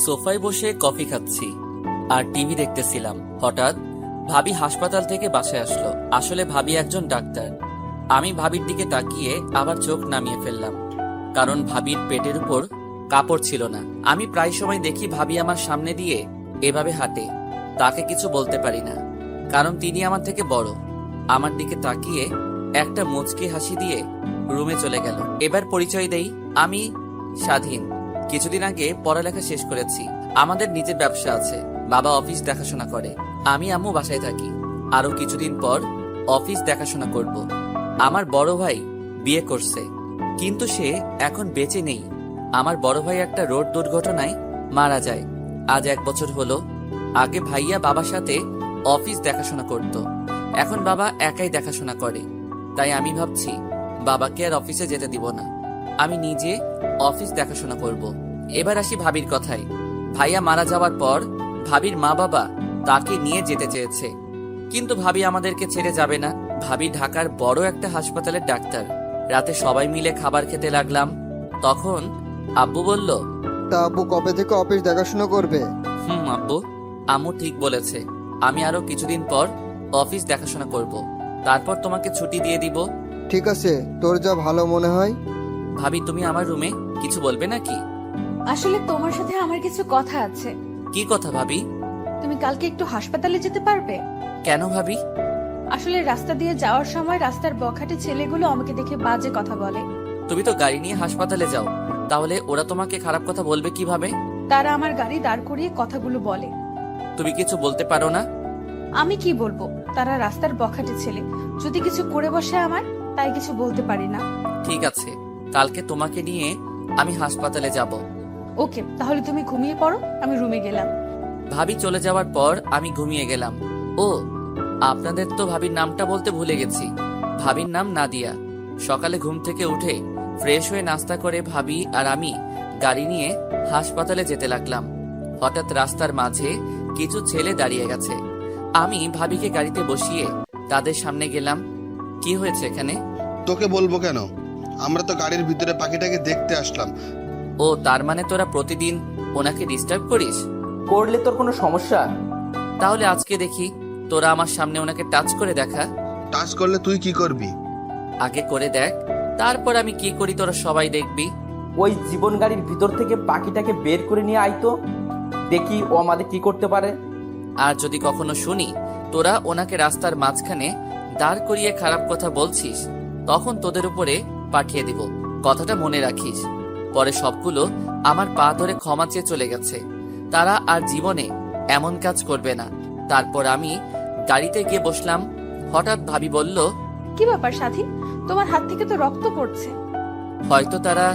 সোফায় বসে কফি খাচ্ছি আর টিভি দেখতেছিলাম। হঠাৎ ভাবি হাসপাতাল থেকে বাসায় আসলো। আসলে ভাবি একজন ডাক্তার। আমি ভাবির দিকে তাকিয়ে আবার চোখ নামিয়ে ফেললাম, কারণ ভাবির পেটের উপর কাপড় ছিল না। আমি প্রায় সময় দেখি ভাবি আমার সামনে দিয়ে এভাবে হাঁটে। তাকে কিছু বলতে পারি না, কারণ তিনি আমার থেকে বড়। আমার দিকে তাকিয়ে একটা মুচকি হাসি দিয়ে রুমে চলে গেল। এবার পরিচয় দেই, আমি স্বাধীন। কিছুদিন আগে পড়ালেখা শেষ করেছি। আমাদের নিজের ব্যবসা আছে। বাবা অফিস দেখাশোনা করে, আমি আম্মু বাসায় থাকি। আরো কিছুদিন পর অফিস দেখাশোনা করব। আমার বড় ভাই বিয়ে করছে, কিন্তু সে এখন বেঁচে নেই। আমার বড় ভাই একটা রোড দুর্ঘটনায় মারা যায়। আজ 1 বছর হলো। আগে ভাইয়া বাবার সাথে অফিস দেখাশোনা করত, এখন বাবা একাই দেখাশোনা করে। তাই আমি ভাবছি বাবাকে আর অফিসে যেতে দিব না, আমি নিজে অফিস দেখাশোনা করব। এবার আসি ভাবির কথায়। ভাইয়া মারা যাওয়ার পর ভাবির মা বাবা তাকে নিয়ে যেতে চেয়েছে, কিন্তু ভাবি আমাদেরকে ছেড়ে যাবে না। ভাবি ঢাকার বড় একটা হাসপাতালের ডাক্তার। রাতে সবাই মিলে খাবার খেতে লাগলাম। তখন আব্বু বলল, তা আব্বু কবে থেকে অফিস দেখাশোনা করবে? আব্বু, আম্মু ঠিক বলেছে। আমি আরো কিছুদিন পর অফিস দেখাশোনা করব, তারপর তোমাকে ছুটি দিয়ে দিব। ঠিক আছে, তোর যা ভালো মনে হয়। ভাবি, তুমি আমার রুমে কিছু বলবে নাকি? আসলে তোমার সাথে আমার কিছু কথা আছে। কি কথা ভাবি? তুমি কালকে একটু হাসপাতালে যেতে পারবে? কেন ভাবি? আসলে রাস্তা দিয়ে যাওয়ার সময় রাস্তার বখাটে ছেলেগুলো আমাকে দেখে বাজে কথা বলে। তুমি তো গাড়ি নিয়ে হাসপাতালে যাও, তাহলে ওরা তোমাকে খারাপ কথা বলবে কিভাবে? তারা আমার গাড়ি দাঁড় করিয়ে কথাগুলো বলে। তুমি কিছু বলতে পারো না? আমি কি বলবো? তারা রাস্তার বখাটে ছেলে, যদি কিছু করে বসে আমার, তাই কিছু বলতে পারি না। ঠিক আছে, কালকে তোমাকে নিয়ে আমি হাসপাতালে যাব। ওকে, তাহলে তুমি ঘুমিয়ে পড়ো, আমি রুমে গেলাম। ভাবি চলে যাওয়ার পর আমি ঘুমিয়ে গেলাম। ও, আপনাদের তো ভাবির নামটা বলতে ভুলে গেছি। ভাবির নাম নাদিয়া। সকালে ঘুম থেকে উঠে ফ্রেশ হয়ে নাস্তা করে ভাবি আর আমি গাড়ি নিয়ে হাসপাতালে যেতে লাগলাম। হঠাৎ রাস্তার মাঝে কিছু ছেলে দাঁড়িয়ে গেছে। আমি ভাবিকে গাড়িতে বসিয়ে তাদের সামনে গেলাম। কি হয়েছে এখানে? তোকে বলবো কেন, আমরা তো গাড়ির ভিতরে পাখিটাকে দেখতে আসলাম। ও, তার মানে তোরা প্রতিদিন ওনাকে ডিস্টার্ব করিস? করলে তোর কোনো সমস্যা? তাহলে আজকে দেখি তোরা আমার সামনে ওনাকে টাচ করে দেখা। টাচ করলে তুই কি করবি? আগে করে দেখ, তারপর আমি কি করি তোরা সবাই দেখবি। ওই জীবন গাড়ির ভিতর থেকে পাখিটাকে বের করে নিয়ে আইতো, দেখি ও আমাদের কি করতে পারে। আর যদি কখনো শুনি তোরা ওনাকে রাস্তার মাঝখানে দাঁড় করিয়ে খারাপ কথা বলছিস, তখন তোদের উপরে পাঠিয়ে দিব। কথাটা মনে রাখিস। পরে সবগুলো আমার পা ধরে ক্ষমা চেয়ে চলে গেছে। তারা আর জীবনে এমন কাজ করবে না। তারপর আমি গাড়িতে গিয়ে বসলাম। হঠাৎ ভাবি বলল, কি ব্যাপার স্বাধীন, তোমার হাত থেকে তো রক্ত পড়ছে। হয়তো তারা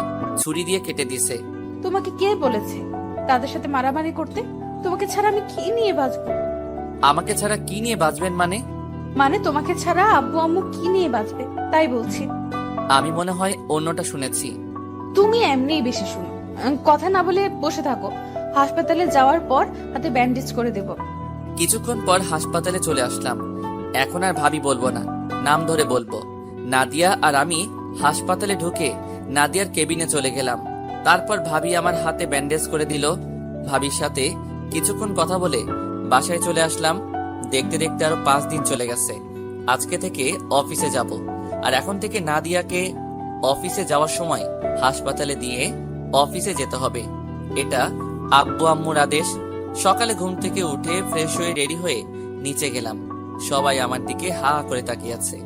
ছুরি দিয়ে কেটে দিছে। তোমাকে কে বলেছে তাদের সাথে মারামারি করতে? তোমাকে ছাড়া আমি কি নিয়ে বাঁচবো? আমাকে ছাড়া কি নিয়ে বাঁচবেন মানে? মানে তোমাকে ছাড়া আব্বু আম্মু কি নিয়ে বাঁচবে, তাই বলছি। আমি মনে হয় অন্যটা শুনেছি। তুমি এমনিই বেশি শুনো। কথা না বলে বসে থাকো, হাসপাতালে যাওয়ার পর হাতে ব্যান্ডেজ করে দেব। কিছুক্ষণ পর হাসপাতালে চলে আসলাম। এখন আর ভাবি বলবো না, নাম ধরে বলবো। নাদিয়া আর আমি হাসপাতালে ঢুকে নাদিয়ার কেবিনে চলে গেলাম। তারপর ভাবি আমার হাতে ব্যান্ডেজ করে দিল। ভাবির সাথে কিছুক্ষণ কথা বলে বাসায় চলে আসলাম। দেখতে দেখতে আরো 5 দিন চলে গেছে। আজকে থেকে অফিসে যাব, আর এখন থেকে নাদিয়াকে অফিসে যাওয়ার সময় হাসপাতালে দিয়ে অফিসে যেতে হবে। এটা আব্বু আম্মুর আদেশ। সকালে ঘুম থেকে উঠে ফ্রেশ হয়ে রেডি হয়ে নিচে গেলাম। সবাই আমার দিকে হা করে তাকিয়ে আছে।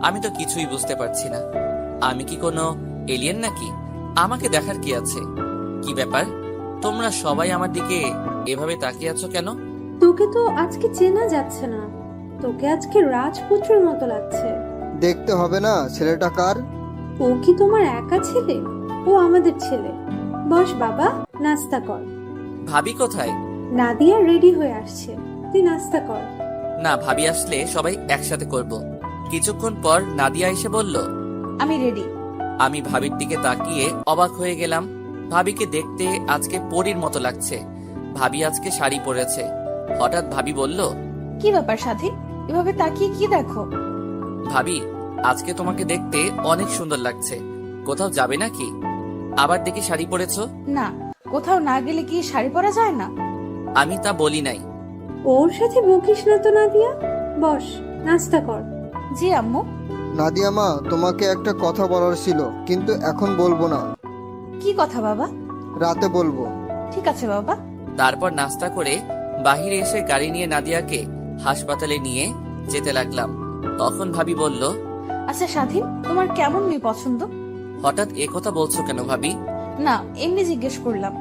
আমি তো কিছুই বুঝতে পারছি না। আমি কি কোনো এলিয়েন নাকি? আমাকে দেখার কি আছে? কি ব্যাপার, তোমরা সবাই আমার দিকে এভাবে তাকিয়ে আছো কেন? তোকে তো আজকে চেনা যাচ্ছে না, তোকে আজকে রাজপুত্রের মতো লাগছে। দেখতে হবে না ছেলেটা কার? ও কি তোমার একা ছেলে? ও আমাদের ছেলে। বস বাবা, নাস্তা কর। ভাবি কোথায়? নাদিয়া রেডি হয়ে আসছে, তুই নাস্তা কর। না, ভাবি আসলে সবাই একসাথে করব। কিছুক্ষণ পর নাদিয়া এসে বলল, আমি রেডি। আমি ভাবির দিকে তাকিয়ে অবাক হয়ে গেলাম। ভাবিকে দেখতে আজকে পরীর মতো লাগছে। ভাবি আজকে শাড়ি পরেছে। হঠাৎ ভাবি বলল, কি ব্যাপার স্বাধীন, এভাবে তাকিয়ে কি দেখো? ভাবি, আজকে তোমাকে দেখতে অনেক সুন্দর লাগছে। কোথাও যাবে নাকি? আবার দেখি শাড়ি পরেছো। না, কোথাও না গেলে কি শাড়ি পরা যায় না? আমি তা বলি নাই। ওর সাথে বকিস না তো নাদিয়া। বস, নাস্তা কর। জি আম্মু। নাদিয়া মা, তোমাকে একটা কথা বলার ছিল, কিন্তু এখন বলবো না, কি কথা বাবা? রাতে বলবো। ঠিক আছে বাবা। তারপর নাস্তা করে বাহিরে এসে গাড়ি নিয়ে নাদিয়াকে হাসপাতালে নিয়ে যেতে লাগলাম। তখন ভাবি বলল, আচ্ছা স্বাধীন, তোমার কেমন মেয়ে পছন্দ? হঠাৎ এ কথা বলছো কেন ভাবি? না, এমনি জিজ্ঞেস করলাম।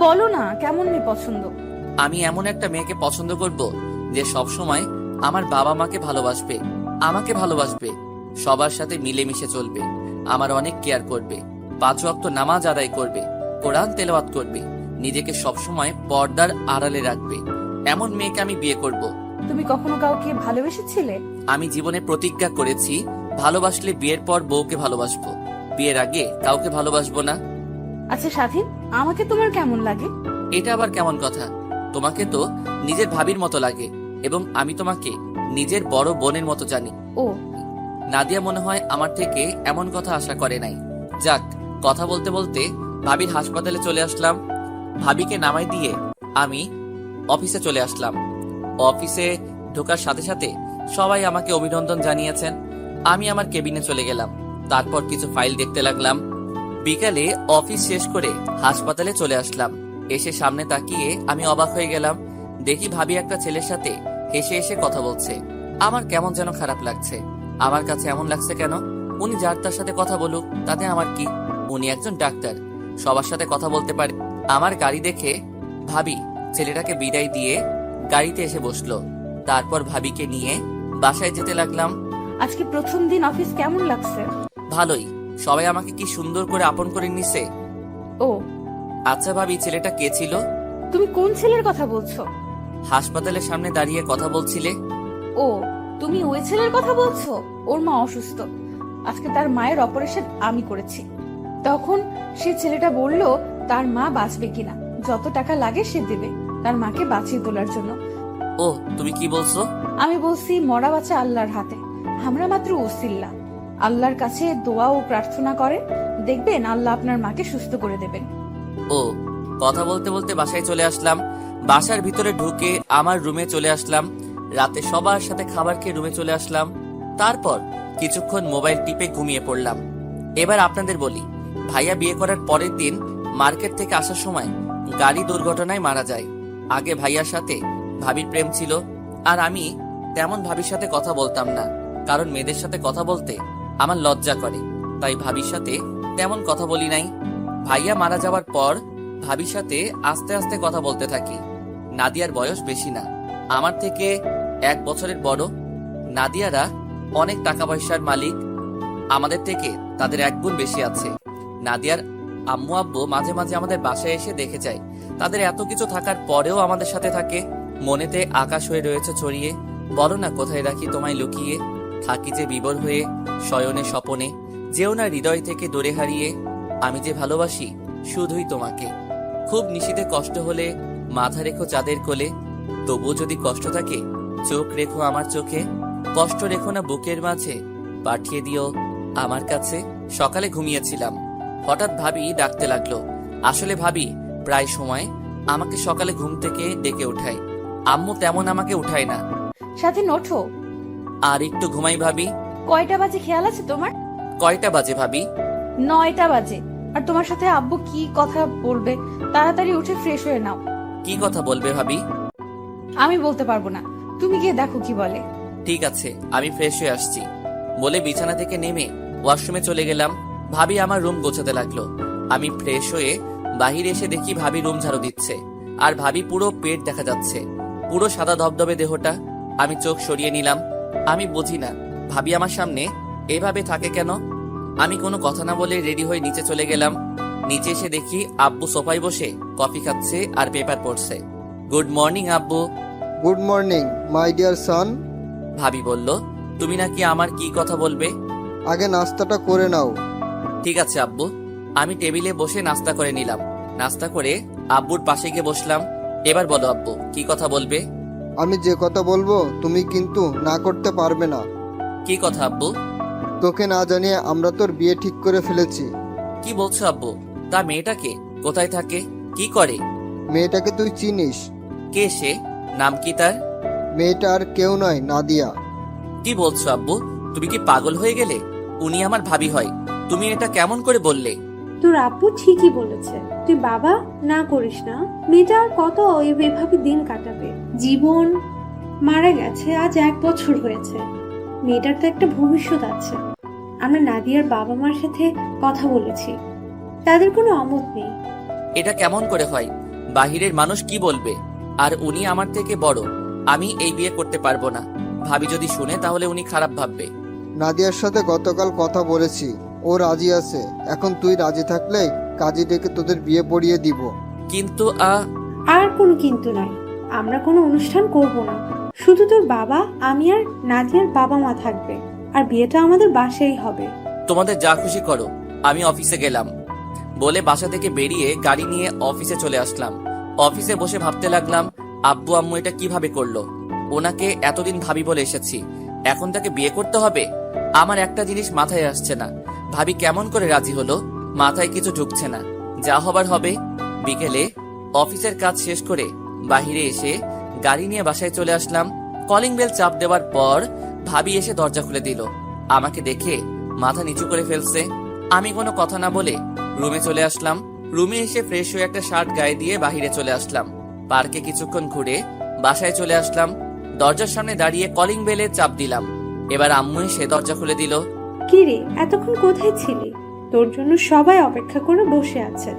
বলো না, কেমন মেয়ে পছন্দ? আমি এমন একটা মেয়েকে পছন্দ করব যে সব সময় আমার বাবা মাকে ভালোবাসবে, আমাকে ভালোবাসবে, সবার সাথে মিলেমিশে চলবে, আমার অনেক কেয়ার করবে, 5 ওয়াক্ত নামাজ আদায় করবে, কোরআন তেলাওয়াত করবে, নিজেকে সবসময় পর্দার আড়ালে রাখবে। এমন মেয়েকে আমি বিয়ে করব। তুমি কখনো কাউকে ভালোবেসেছিলে? আমি জীবনে প্রতিজ্ঞা করেছি, ভালোবাসলে বিয়ের পর বউকে ভালোবাসবো, বিয়ের আগে কাউকে ভালোবাসবো না। আচ্ছা স্বাধীন, আমাকে তোমার কেমন লাগে? এটা আবার কেমন কথা? তোমাকে তো নিজের ভাবির মতো লাগে, এবং আমি তোমাকে নিজের বড় বোনের মতো জানি। ও, নাদিয়া মনে হয় আমার থেকে এমন কথা আশা করে নাই। যাক, কথা বলতে বলতে ভাবির হাসপাতালে চলে আসলাম। ভাবিকে নামাই দিয়ে আমি অফিসে চলে আসলাম। অফিসে ঢোকার সাথে সাথে সবাই আমাকে অভিনন্দন জানিয়েছেন। আমি আমার কেবিনে চলে গেলাম। তারপর কিছু ফাইল দেখতে লাগলাম। বিকালে অফিস শেষ করে হাসপাতালে চলে আসলাম। এসে সামনে তাকিয়ে আমি অবাক হয়ে গেলাম। দেখি ভাবি একটা ছেলের সাথে হেসে হেসে কথা বলছে। আমার কেমন যেন খারাপ লাগছে। আমার কাছে এমন লাগছে কেন? উনি যার তার সাথে কথা বলুক, তাতে আমার কি? উনি একজন ডাক্তার, সবার সাথে কথা বলতে পারে। আমার গাড়ি দেখে ভাবি ছেলেটাকে বিদায় দিয়ে গাড়িতে এসে বসলো। তারপর ভাবিকে নিয়ে বাসায় যেতে লাগলাম। আজকে প্রথম দিন অফিস কেমন লাগছে? ভালোই, সবাই আমাকে কি সুন্দর করে আপন করে নিছে। ও, আচ্ছা ভাবি, ছেলেটা কে ছিল? তুমি কোন ছেলের কথা বলছো? হাসপাতালের সামনে দাঁড়িয়ে কথা বলছিলে। ও, তুমি ওই ছেলের কথা বলছো? ওর মা অসুস্থ, আজকে তার মায়ের অপারেশন আমি করেছি। তখন সে ছেলেটা বলল তার মা বাঁচবে কিনা, যত টাকা লাগে সে দেবে তার মাকে বাঁচিয়ে তোলার জন্য। ও, তুমি কি বলছো? আমি বলছি মরা বাঁচা আল্লাহর হাতে, আমরা মাত্র উসিল্লা। আল্লাহর কাছে দোয়া ও প্রার্থনা করেন, দেখবেন আল্লাহ আপনার মাকে সুস্থ করে দেবেন। ও, কথা বলতে বলতে বাসায় চলে আসলাম। বাসার ভিতরে ঢুকে আমার রুমে চলে আসলাম। রাতে সবার সাথে খাবার খেয়ে রুমে চলে আসলাম। তারপর কিছুক্ষণ মোবাইল টিপে ঘুমিয়ে পড়লাম। এবার আপনাদের বলি, ভাইয়া বিয়ে করার পরের দিন মার্কেট থেকে আসার সময় গাড়ি দুর্ঘটনায় মারা যায়। আগে ভাইয়ার সাথে ভাবির প্রেম ছিল, আর আমি তেমন ভাবির সাথে কথা বলতাম না, কারণ মেয়েদের সাথে কথা বলতে আমার লজ্জা করে, তাই ভাবির সাথে তেমন কথা বলি নাই। ভাইয়া মারা যাওয়ার পর ভাবির সাথে আস্তে আস্তে কথা বলতে থাকি। নাদিয়ার বয়স বেশি না, আমার থেকে 1 বছরের বড়। নাদিয়ারা অনেক টাকা পয়সার মালিক, আমাদের থেকে তাদের 1 গুণ বেশি আছে। নাদিয়ার আম্মু আব্বু মাঝে মাঝে আমাদের বাসায় এসে দেখে যায়। তাদের এত কিছু থাকার পরেও আমাদের সাথে থাকে। মনেতে আকাশ হয়ে রয়েছে ছড়িয়ে, বলো না কোথায় রাখি তোমায় লুকিয়ে। থাকি যে বিবর হয়ে শয়নে স্বপনে, যেও না হৃদয় থেকে দূরে হারিয়ে। আমি যে ভালোবাসি শুধুই তোমাকে। খুব নিশীথে কষ্ট হলে মাথা রেখো চাঁদের কোলে, তবুও যদি কষ্ট থাকে চোখ রেখো আমার চোখে। কষ্ট রেখো না বুকের মাঝে, পাঠিয়ে দিও আমার কাছে। সকালে ঘুমিয়েছিলাম, হঠাৎ ভাবি ডাকতে লাগলো। আসলে ভাবি প্রায় সময় আমাকে সকালে ঘুম থেকে ডেকে উঠায়। আম্মু তেমন আমাকে উঠায় না। সাথে ওঠো। আর একটু ঘুমাই ভাবি। কয়টা বাজে খেয়াল আছে তোমার? কয়টা বাজে ভাবি? 9টা বাজে। আর তোমার সাথে আব্বু কি কথা বলবে, তাড়াতাড়ি উঠে ফ্রেশ হয়ে নাও। কি কথা বলবে ভাবি? আমি বলতে পারবো না, তুমি গিয়ে দেখো কি বলে। ঠিক আছে, আমি ফ্রেশ হয়ে আসছি বলে বিছানা থেকে নেমে ওয়াশরুমে চলে গেলাম। ভাবি আমার রুম গোছাতে লাগলো। আমি ফ্রেশ হয়ে বাহিরে এসে দেখি ভাবি রুম ঝাড়ু দিচ্ছে, আর ভাবি পুরো পেট দেখা যাচ্ছে, পুরো সাদা ধবধবে দেহটা। আমি চোখ সরিয়ে নিলাম। আমি বুঝি না ভাবি আমার সামনে এভাবে থাকে কেন। আমি কোনো কথা না বলে রেডি হয়ে নিচে চলে গেলাম। নিচে এসে দেখি আব্বু সোফায় বসে কফি খাচ্ছে আর পেপার পড়ছে। গুড মর্নিং আব্বু। গুড মর্নিং মাই ডিয়ার সন। ভাবি বলল, তুমি নাকি আমার কি কথা বলবে? আগে নাস্তাটা করে নাও। ঠিক আছে আব্বু। আমি টেবিলে বসে নাস্তা করে নিলাম। নাস্তা করে আব্বুর পাশে গিয়ে বসলাম। এবার বলো আব্বু, কি কথা বলবে? আমি যে কথা বলবো তুমি কিন্তু না করতে পারবে না। কি কথা আব্বু? তোকে না জানিয়ে আমরা তোর বিয়ে ঠিক করে ফেলেছি। কি বলছো আব্বু? তা মেয়েটাকে কোথায় থাকে, কি করে? মেয়েটাকে তুই চিনিস? কে সে? নাম কি তার? মেয়েটা আর কেউ নয়, নাদিয়া। কি বলছো আব্বু? তুমি কি পাগল হয়ে গেলে? উনি আমার ভাবি হয়, তুমি এটা কেমন করে বললে? তোর আব্বু ঠিকই বলেছে, তুই বাবা না করিস না। মেয়েটা আর কত এভাবে দিন কাটাবে? জীবন মারা গেছে, আজ 1 বছর হয়েছে। মেয়েটার তো একটা ভবিষ্যৎ আছে। আমরা নাদিয়ার বাবা মার সাথে কথা বলেছি, তাদের কোনো অমত নেই। এটা কেমন করে হয়? বাহিরের মানুষ কি বলবে? আর উনি আমার থেকে বড়, আমি এই বিয়ে করতে পারবো না। ভাবি যদি শুনে তাহলে উনি খারাপ ভাববে। নাদিয়ার সাথে গতকাল কথা বলেছি, ও রাজি আছে। এখন তুই রাজি থাকলে কাজী ডেকে তোদের বিয়ে পড়িয়ে দিব। কিন্তু আর কোনো কিন্তু নয়, আমরা কোনো অনুষ্ঠান করব না। শুধু তোর বাবা, আমি আর নাদিয়ার বাবা মা থাকবে, আর বিয়েটা আমাদের বাসায় হবে। তোমাদের যা খুশি করো, আমি অফিসে গেলাম বলে বাসা থেকে বেরিয়ে গাড়ি নিয়ে অফিসে চলে আসলাম। অফিসে বসে ভাবতে লাগলাম, আব্বু আম্মু এটা কিভাবে করলো? ওনাকে এতদিন ভাবি বলে এসেছি, এখন তাকে বিয়ে করতে হবে? আমার একটা জিনিস মাথায় আসছে না, ভাবি কেমন করে রাজি হলো? মাথায় কিছু ঢুকছে না। যা হবার হবে। বিকেলে অফিসের কাজ শেষ করে বাহিরে এসে গাড়ি নিয়ে বাসায় চলে আসলাম। কলিং বেল চাপ দেওয়ার পর ভাবি এসে দরজা খুলে দিল। আমাকে দেখে মাথা নিচু করে ফেলছে। আমি কোনো কথা না বলে রুমে চলে আসলাম। রুমে এসে ফ্রেশ হয়ে একটা শার্ট গায়ে দিয়ে বাহিরে চলে আসলাম। পার্কে কিছুক্ষণ ঘুরে বাসায় চলে আসলাম। দরজার সামনে দাঁড়িয়ে কলিং বেলে চাপ দিলাম। এবার আম্মু এসে দরজা খুলে দিল। কি রে, এতক্ষণ কোথায় ছিলি? তোর জন্য সবাই অপেক্ষা করে বসে আছে।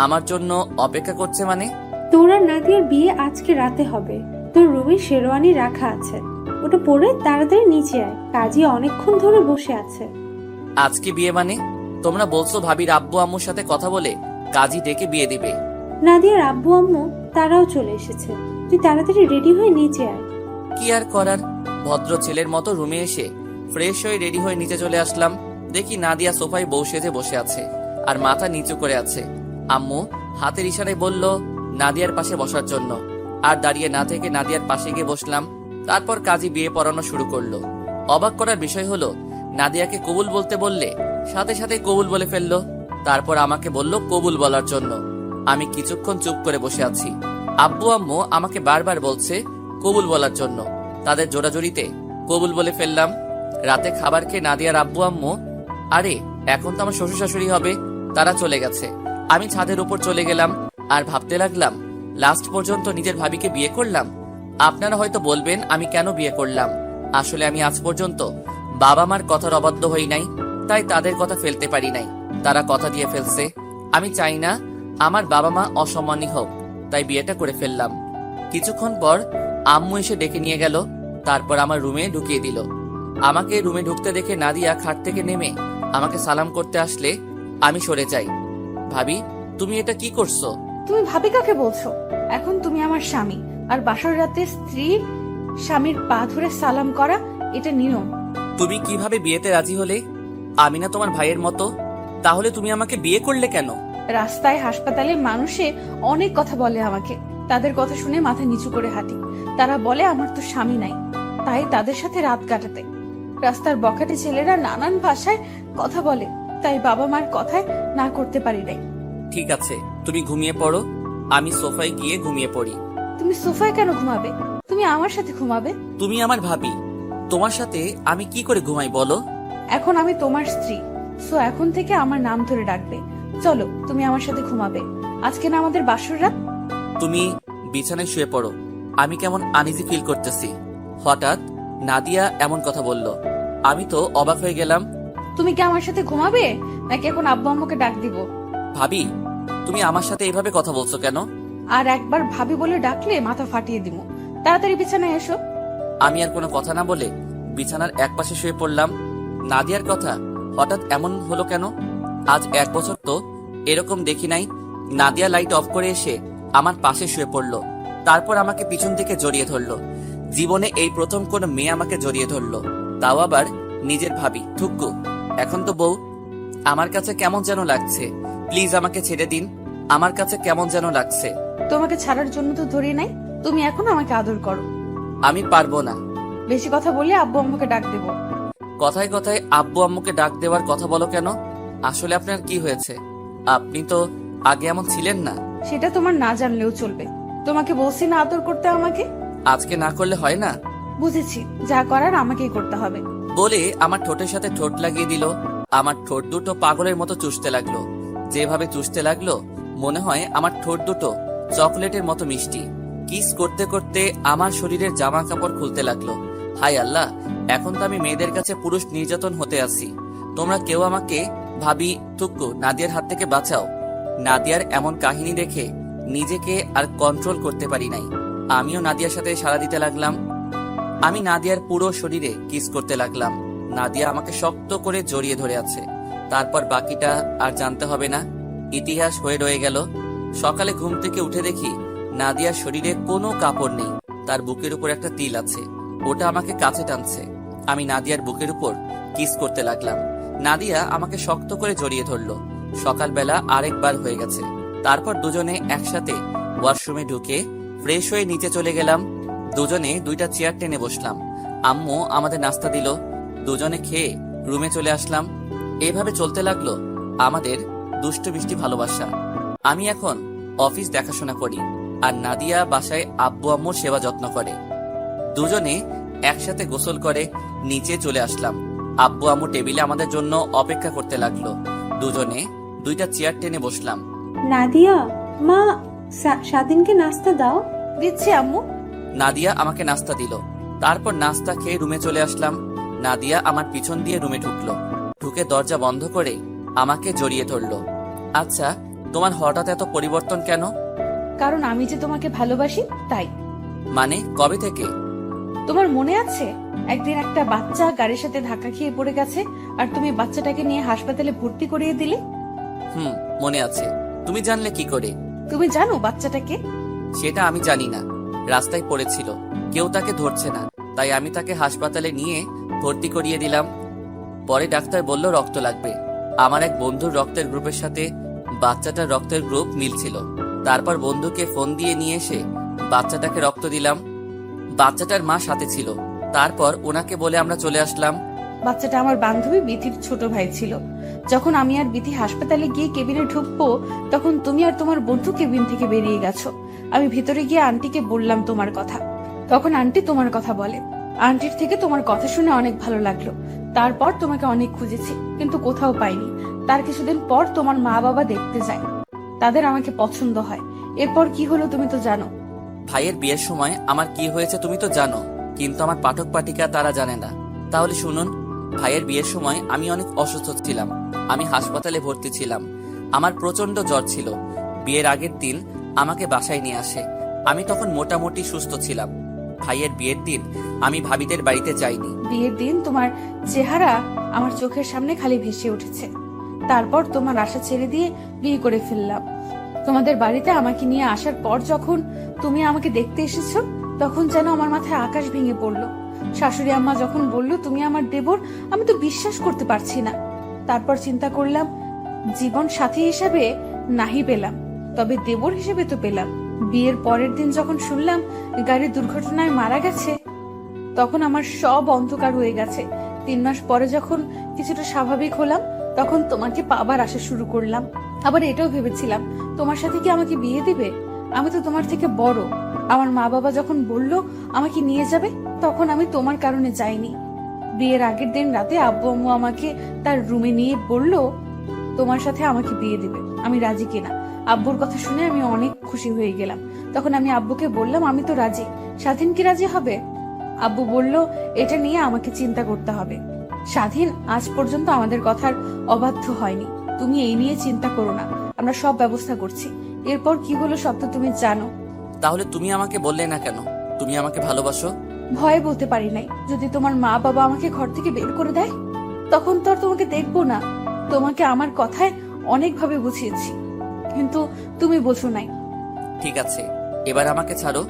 আমার জন্য অপেক্ষা করছে মানে? তোর আর নাদিয়ার বিয়ে আজকে রাতে হবে। তোর রুমে শেরওয়ানি রাখা আছে, ওটা পরে তাড়াতাড়ি নিচে আয়। কাজী অনেকক্ষণ ধরে বসে আছে। আজকে বিয়ে মানে? তোমরা বলছো ভাবির আব্বু আম্মুর সাথে কথা বলে কাজী ডেকে বিয়ে দিবে। নাদিয়ার আব্বু আম্মু তারাও চলে এসেছে, তুই তাড়াতাড়ি রেডি হয়ে নিচে আয়। কি আর করার, ভদ্র ছেলের মতো রুমে এসে ফ্রেশ হয়ে রেডি হয়ে নিচে চলে আসলাম। দেখি নাদিয়া সোফায় বউ সেজে বসে আছে আর মাথা নিচু করে আছে। আম্মু হাতের ইশারায় বলল নাদিয়ার পাশে বসার জন্য, আর দাঁড়িয়ে না থেকে নাদিয়ার পাশে গিয়ে বসলাম। তারপর কাজী বিয়ে পড়ানো শুরু করলো। অবাক করার বিষয় হলো, নাদিয়াকে কবুল বলতে বললে সাথে সাথে কবুল বলে ফেললো। তারপর আমাকে বলল কবুল বলার জন্য। আমি কিছুক্ষণ চুপ করে বসে আছি। আব্বু আম্মু আমাকে বারবার বলছে কবুল বলার জন্য। তাদের জোড়াজোড়িতে কবুল বলে ফেললাম। রাতে খাবার খেয়ে নাদিয়ার আব্বু আম্মু, আরে এখন তো আমার শ্বশুর শাশুড়ি হবে, তারা চলে গেছে। আমি ছাদের উপর চলে গেলাম আর ভাবতে লাগলাম, লাস্ট পর্যন্ত নিজের ভাবিকে বিয়ে করলাম। আপনারা হয়তো বলবেন আমি কেন বিয়ে করলাম। আসলে আমি আজ পর্যন্ত বাবা মার কথার অবাধ্য হই নাই, তাই তাদের কথা ফেলতে পারি নাই। তারা কথা দিয়ে ফেলছে। আমি চাই না আমার বাবা মা অসম্মানী হোক, তাই বিয়েটা করে ফেললাম। কিছুক্ষণ পর আম্মু এসে ডেকে নিয়ে গেল, তারপর আমার রুমে ঢুকিয়ে দিল। আমাকে রুমে ঢুকতে দেখে নাদিয়া খাট থেকে নেমে আমাকে সালাম করতে আসলে আমি সরে যাই। ভাবি, তুমি এটা কি করছো? তুমি ভাবি কাকে বলছো? এখন তুমি আমার স্বামী, আর বাসর রাতে স্ত্রী স্বামীর পা ধরে সালাম করা এটা নিয়ম। তুমি কিভাবে বিয়েতে রাজি হলে? আমি না তোমার ভাইয়ের মতো? তাহলে তুমি আমাকে বিয়ে করলে কেন? রাস্তায়, হাসপাতালে মানুষে অনেক কথা বলে আমাকে, তাদের কথা শুনে মাথা নিচু করে হাঁটি। তারা বলে আমার তো স্বামী নাই, তাই তাদের সাথে রাত কাটাতে। রাস্তার বখাটে ছেলেরা নানান ভাষায় কথা বলে, তাই বাবা মার কথায় না করতে পারি নাই। ঠিক আছে, তুমি ঘুমিয়ে পড়ো, আমি সোফায় গিয়ে ঘুমিয়ে পড়ি। তুমি সোফায় কেন ঘুমাবে? তুমি আমার সাথে ঘুমাবে। তুমি আমার ভাবি, তোমার সাথে আমি কি করে ঘুমাই বলো? এখন আমি তোমার স্ত্রী, সো এখন থেকে আমার নাম ধরে ডাকবে। চলো, তুমি আমার সাথে ঘুমাবে। আজকে না আমাদের বাসর রাত। তুমি বিছানায় শুয়ে পড়ো, আমি কেমন আনইজি ফিল করতেছি। হঠাৎ নাদিয়া এমন কথা বলল। আমি তো অবাক হয়ে গেলাম। তুমি কি আমার সাথে ঘুমাবে, নাকি এখন আব্বু আম্মুকে ডাক দিব? ভাবি, তুমি আমার সাথে এইভাবে কথা বলছো কেন? আর একবার ভাবি বলে ডাকলে মাথা ফাটিয়ে দিব। তাড়াতাড়ি বিছানায় এসো। আমি আর কোনো কথা না বলে বিছানার এক পাশে শুয়ে পড়লাম। নাদিয়ার কথা হঠাৎ এমন হলো কেন? আজ 1 বছর তো এরকম দেখি নাই। নাদিয়া লাইট অফ করে এসে আমার পাশে শুয়ে পড়লো, তারপর আমাকে পিছন থেকে জড়িয়ে ধরলো। জীবনে এই প্রথম কোন মেয়ে আমাকে জড়িয়ে ধরলো, তাও আবার নিজের ভাবি। থুক্কু, এখন তো বউ। আমার কাছে কেমন যেন লাগছে, প্লিজ আমাকে ছেড়ে দিন। আমার কাছে কেমন যেন লাগছে। তোমাকে ছাড়ার জন্য তো ধরি নাই, তুমি এখন আমাকে আদর করো। আমি পারবো না। বেশি কথা বলে আব্বু আম্মুকে ডাক দেব। কথায় কথায় আব্বু আম্মুকে ডাক দেওয়ার কথা বলো কেন? আসলে আপনার কি হয়েছে? আপনি তো আগে এমন ছিলেন না। সেটা তোমার না জানলেও চলবে। তোমাকে বলছি না আদর করতে আমাকে। আজকে না করলে হয় না? বুঝেছি, যা করার আমাকেই করতে হবে। বলে আমার ঠোঁটের সাথে ঠোঁট লাগিয়ে দিল। আমার ঠোঁট দুটো পাগলের মতো চুষতে লাগলো। যেভাবে চুষতে লাগলো মনে হয় আমার ঠোঁট দুটো চকলেটের মতো মিষ্টি। কিস করতে করতে আমার শরীরের জামা কাপড় খুলতে লাগলো। হায় আল্লাহ, এখন তো আমি মেয়েদের কাছে পুরুষ নির্যাতন হতে আছি। তোমরা কেউ আমাকে ভাবি টুকু নাদিয়ার হাত থেকে বাঁচাও। নাদিয়ার এমন কাহিনী দেখে নিজেকে আর কন্ট্রোল করতে পারি নাই। আমিও নাদিয়ার সাথে সাড়া দিতে লাগলাম। আমি নাদিয়ার পুরো শরীরে কিস করতে লাগলাম। নাদিয়া আমাকে শক্ত করে জড়িয়ে ধরে আছে। তারপর বাকিটা আর জানতে হবে না, ইতিহাস হয়ে রয়ে গেল। সকালে ঘুম থেকে উঠে দেখি নাদিয়ার শরীরে কোনো কাপড় নেই, তার বুকের উপর একটা তিল আছে। ওটা আমাকে কাছে টানছে। আমি নাদিয়ার বুকের উপর কিস করতে লাগলাম। নাদিয়া আমাকে শক্ত করে জড়িয়ে ধরলো। সকালবেলা আরেকবার হয়ে গেছে। তারপর দুজনে একসাথে ওয়াশরুমে ঢুকে ফ্রেশ হয়ে নিচে চলে গেলাম। দুজনে দুইটা চেয়ার টেনে বসলাম। আম্মু আমাদের নাস্তা দিল। দুজনে খেয়ে রুমে চলে আসলাম। এভাবে চলতে লাগলো আমাদের দুষ্টু মিষ্টি ভালোবাসা। আমি এখন অফিস দেখাশোনা করি আর নাদিয়া বাসায় আব্বু আম্মুর সেবা যত্ন করে। দুজনে একসাথে গোসল করে নিচে চলে আসলাম। আব্বু আম্মু টেবিলে আমাদের জন্য অপেক্ষা করতে লাগলো। দুজনে দুইটা চেয়ার টেনে বসলাম। নাদিয়া, মা স্বাধীনকে নাস্তা দাও। দিচ্ছি আম্মু। নাদিয়া আমাকে নাস্তা দিল। তারপর নাস্তা খেয়ে রুমে চলে আসলাম। নাদিয়া আমার পিছন দিয়ে রুমে ঢুকলো। ঢুকে দরজা বন্ধ করে আমাকে জড়িয়ে ধরলো। আচ্ছা, তোমার হঠাৎ এত পরিবর্তন কেন? কারণ আমি যে তোমাকে ভালোবাসি তাই। মানে কবে থেকে? তোমার মনে আছে একদিন একটা বাচ্চা গাড়ির সাথে ধাক্কা খেয়ে পড়ে গেছে আর তুমি বাচ্চাটাকে নিয়ে হাসপাতালে ভর্তি করিয়ে দিলে? মনে আছে। তুমি জানলে কি করে? তুমি জানো বাচ্চাটাকে? সেটা আমি জানি না। রাস্তায় পড়েছিল, কেউ তাকে ধরছে না, তাই আমি তাকে হাসপাতালে নিয়ে ভর্তি করিয়ে দিলাম। পরে ডাক্তার বলল রক্ত লাগবে। আমার এক বন্ধুর রক্তের গ্রুপের সাথে বাচ্চাটার রক্তের গ্রুপ মিলছিল। তারপর বন্ধুকে ফোন দিয়ে নিয়ে এসে বাচ্চাটাকে রক্ত দিলাম। বাচ্চাটার মা সাথে ছিল। তারপর ওনাকে বলে আমরা চলে আসলাম। বাচ্চাটা আমার বান্ধবী বিথির ছোট ভাই ছিল। যখন আমি আর বিথি হাসপাতালে গিয়ে কেবিনে ঢুকবো তখন তুমি আর তোমার বন্ধু কেবিন থেকে বেরিয়ে গেছো। আমি ভিতরে গিয়ে আন্টিকে বললাম তোমার কথা। তখন আন্টি তোমার কথা বলে। আন্টির থেকে তোমার কথা শুনে অনেক ভালো লাগলো। তারপর তোমাকে অনেক খুঁজেছি কিন্তু কোথাও পাইনি। তার কিছুদিন পর তোমার মা বাবা দেখতে যায়, তাদের আমাকে পছন্দ হয়। এরপর কি হলো তুমি তো জানো। ভাইয়ের বিয়ের সময় আমার কি হয়েছে তুমি তো জানো, কিন্তু আমার পাঠক পাঠিকা তারা জানে না। তাহলে শুনুন, ভাইয়ের বিয়ের সময় আমি অনেক অসুস্থ ছিলাম। আমি হাসপাতালে ভর্তি ছিলাম। আমার প্রচন্ড জ্বর ছিল। বিয়ের আগের দিন আমাকে বাসায় নিয়ে আসে। আমি তখন মোটামুটি সুস্থ ছিলাম। ভাইয়ের বিয়ের দিন আমি ভাবিদের বাড়িতে যাইনি। বিয়ের দিন তোমার চেহারা আমার চোখের সামনে খালি ভেসে উঠেছে। তারপর তোমার আশা ছেড়ে দিয়ে বিয়ে করে ফেললাম। তোমাদের বাড়িতে আমাকে নিয়ে আসার পর যখন তুমি আমাকে দেখতে এসেছো তখন যেন আমার মাথায় আকাশ ভেঙে পড়লো। শাশুড়ি আম্মা যখন বলল তুমি আমার দেবর, আমি তো বিশ্বাস করতে পারছি না। তারপর চিন্তা করলাম জীবন সাথী হিসেবে নাহি পেলাম, তবে দেবর হিসেবে তো পেলাম। বিয়ের পরের দিন যখন শুনলাম গাড়ির দুর্ঘটনায় মারা গেছে তখন আমার সব অন্ধকার হয়ে গেছে। 3 মাস পরে যখন কিছুটা স্বাভাবিক হলাম তখন তোমাকে পাবার আশা শুরু করলাম। আবার এটাও ভেবেছিলাম তোমার সাথে কি আমাকে বিয়ে দিবে। আমি তো তোমার থেকে বড়। আমার মা বাবা যখন বলল আমাকে নিয়ে যাবে তখন আমি তোমার কারণে যাইনি। বিয়ের আগের দিন রাতে আব্বু আম্মু আমাকে তার রুমে নিয়ে বলল তোমার সাথে আমাকে বিয়ে দিবে, আমি রাজি কিনা। আব্বুর কথা শুনে আমি অনেক খুশি হয়ে গেলাম। তখন আমি আব্বুকে বললাম আমি তো রাজি, স্বাধীন কি রাজি হবে? আব্বু বলল এটা নিয়ে আমাকে চিন্তা করতে হবে। স্বাধীন আজ পর্যন্ত আমাদের কথার অবাধ্য হয়নি। তুমি এই নিয়ে চিন্তা করো না, আমরা সব ব্যবস্থা করছি। এরপর কি হলো সব তো তুমি জানো। তাহলে তুমি আমাকে বললে না কেন তুমি আমাকে ভালোবাসো? ভয়ে বলতে পারি নাই। যদি তোমার মা বাবা আমাকে ঘর থেকে বের করে দেয় তখন তো আর তোমাকে দেখবো না। তোমাকে আমার কথায় অনেকভাবে বুঝিয়েছি কিন্তু তুমি বোঝো নাই। ঠিক আছে, এবার আমাকে ছাড়ো।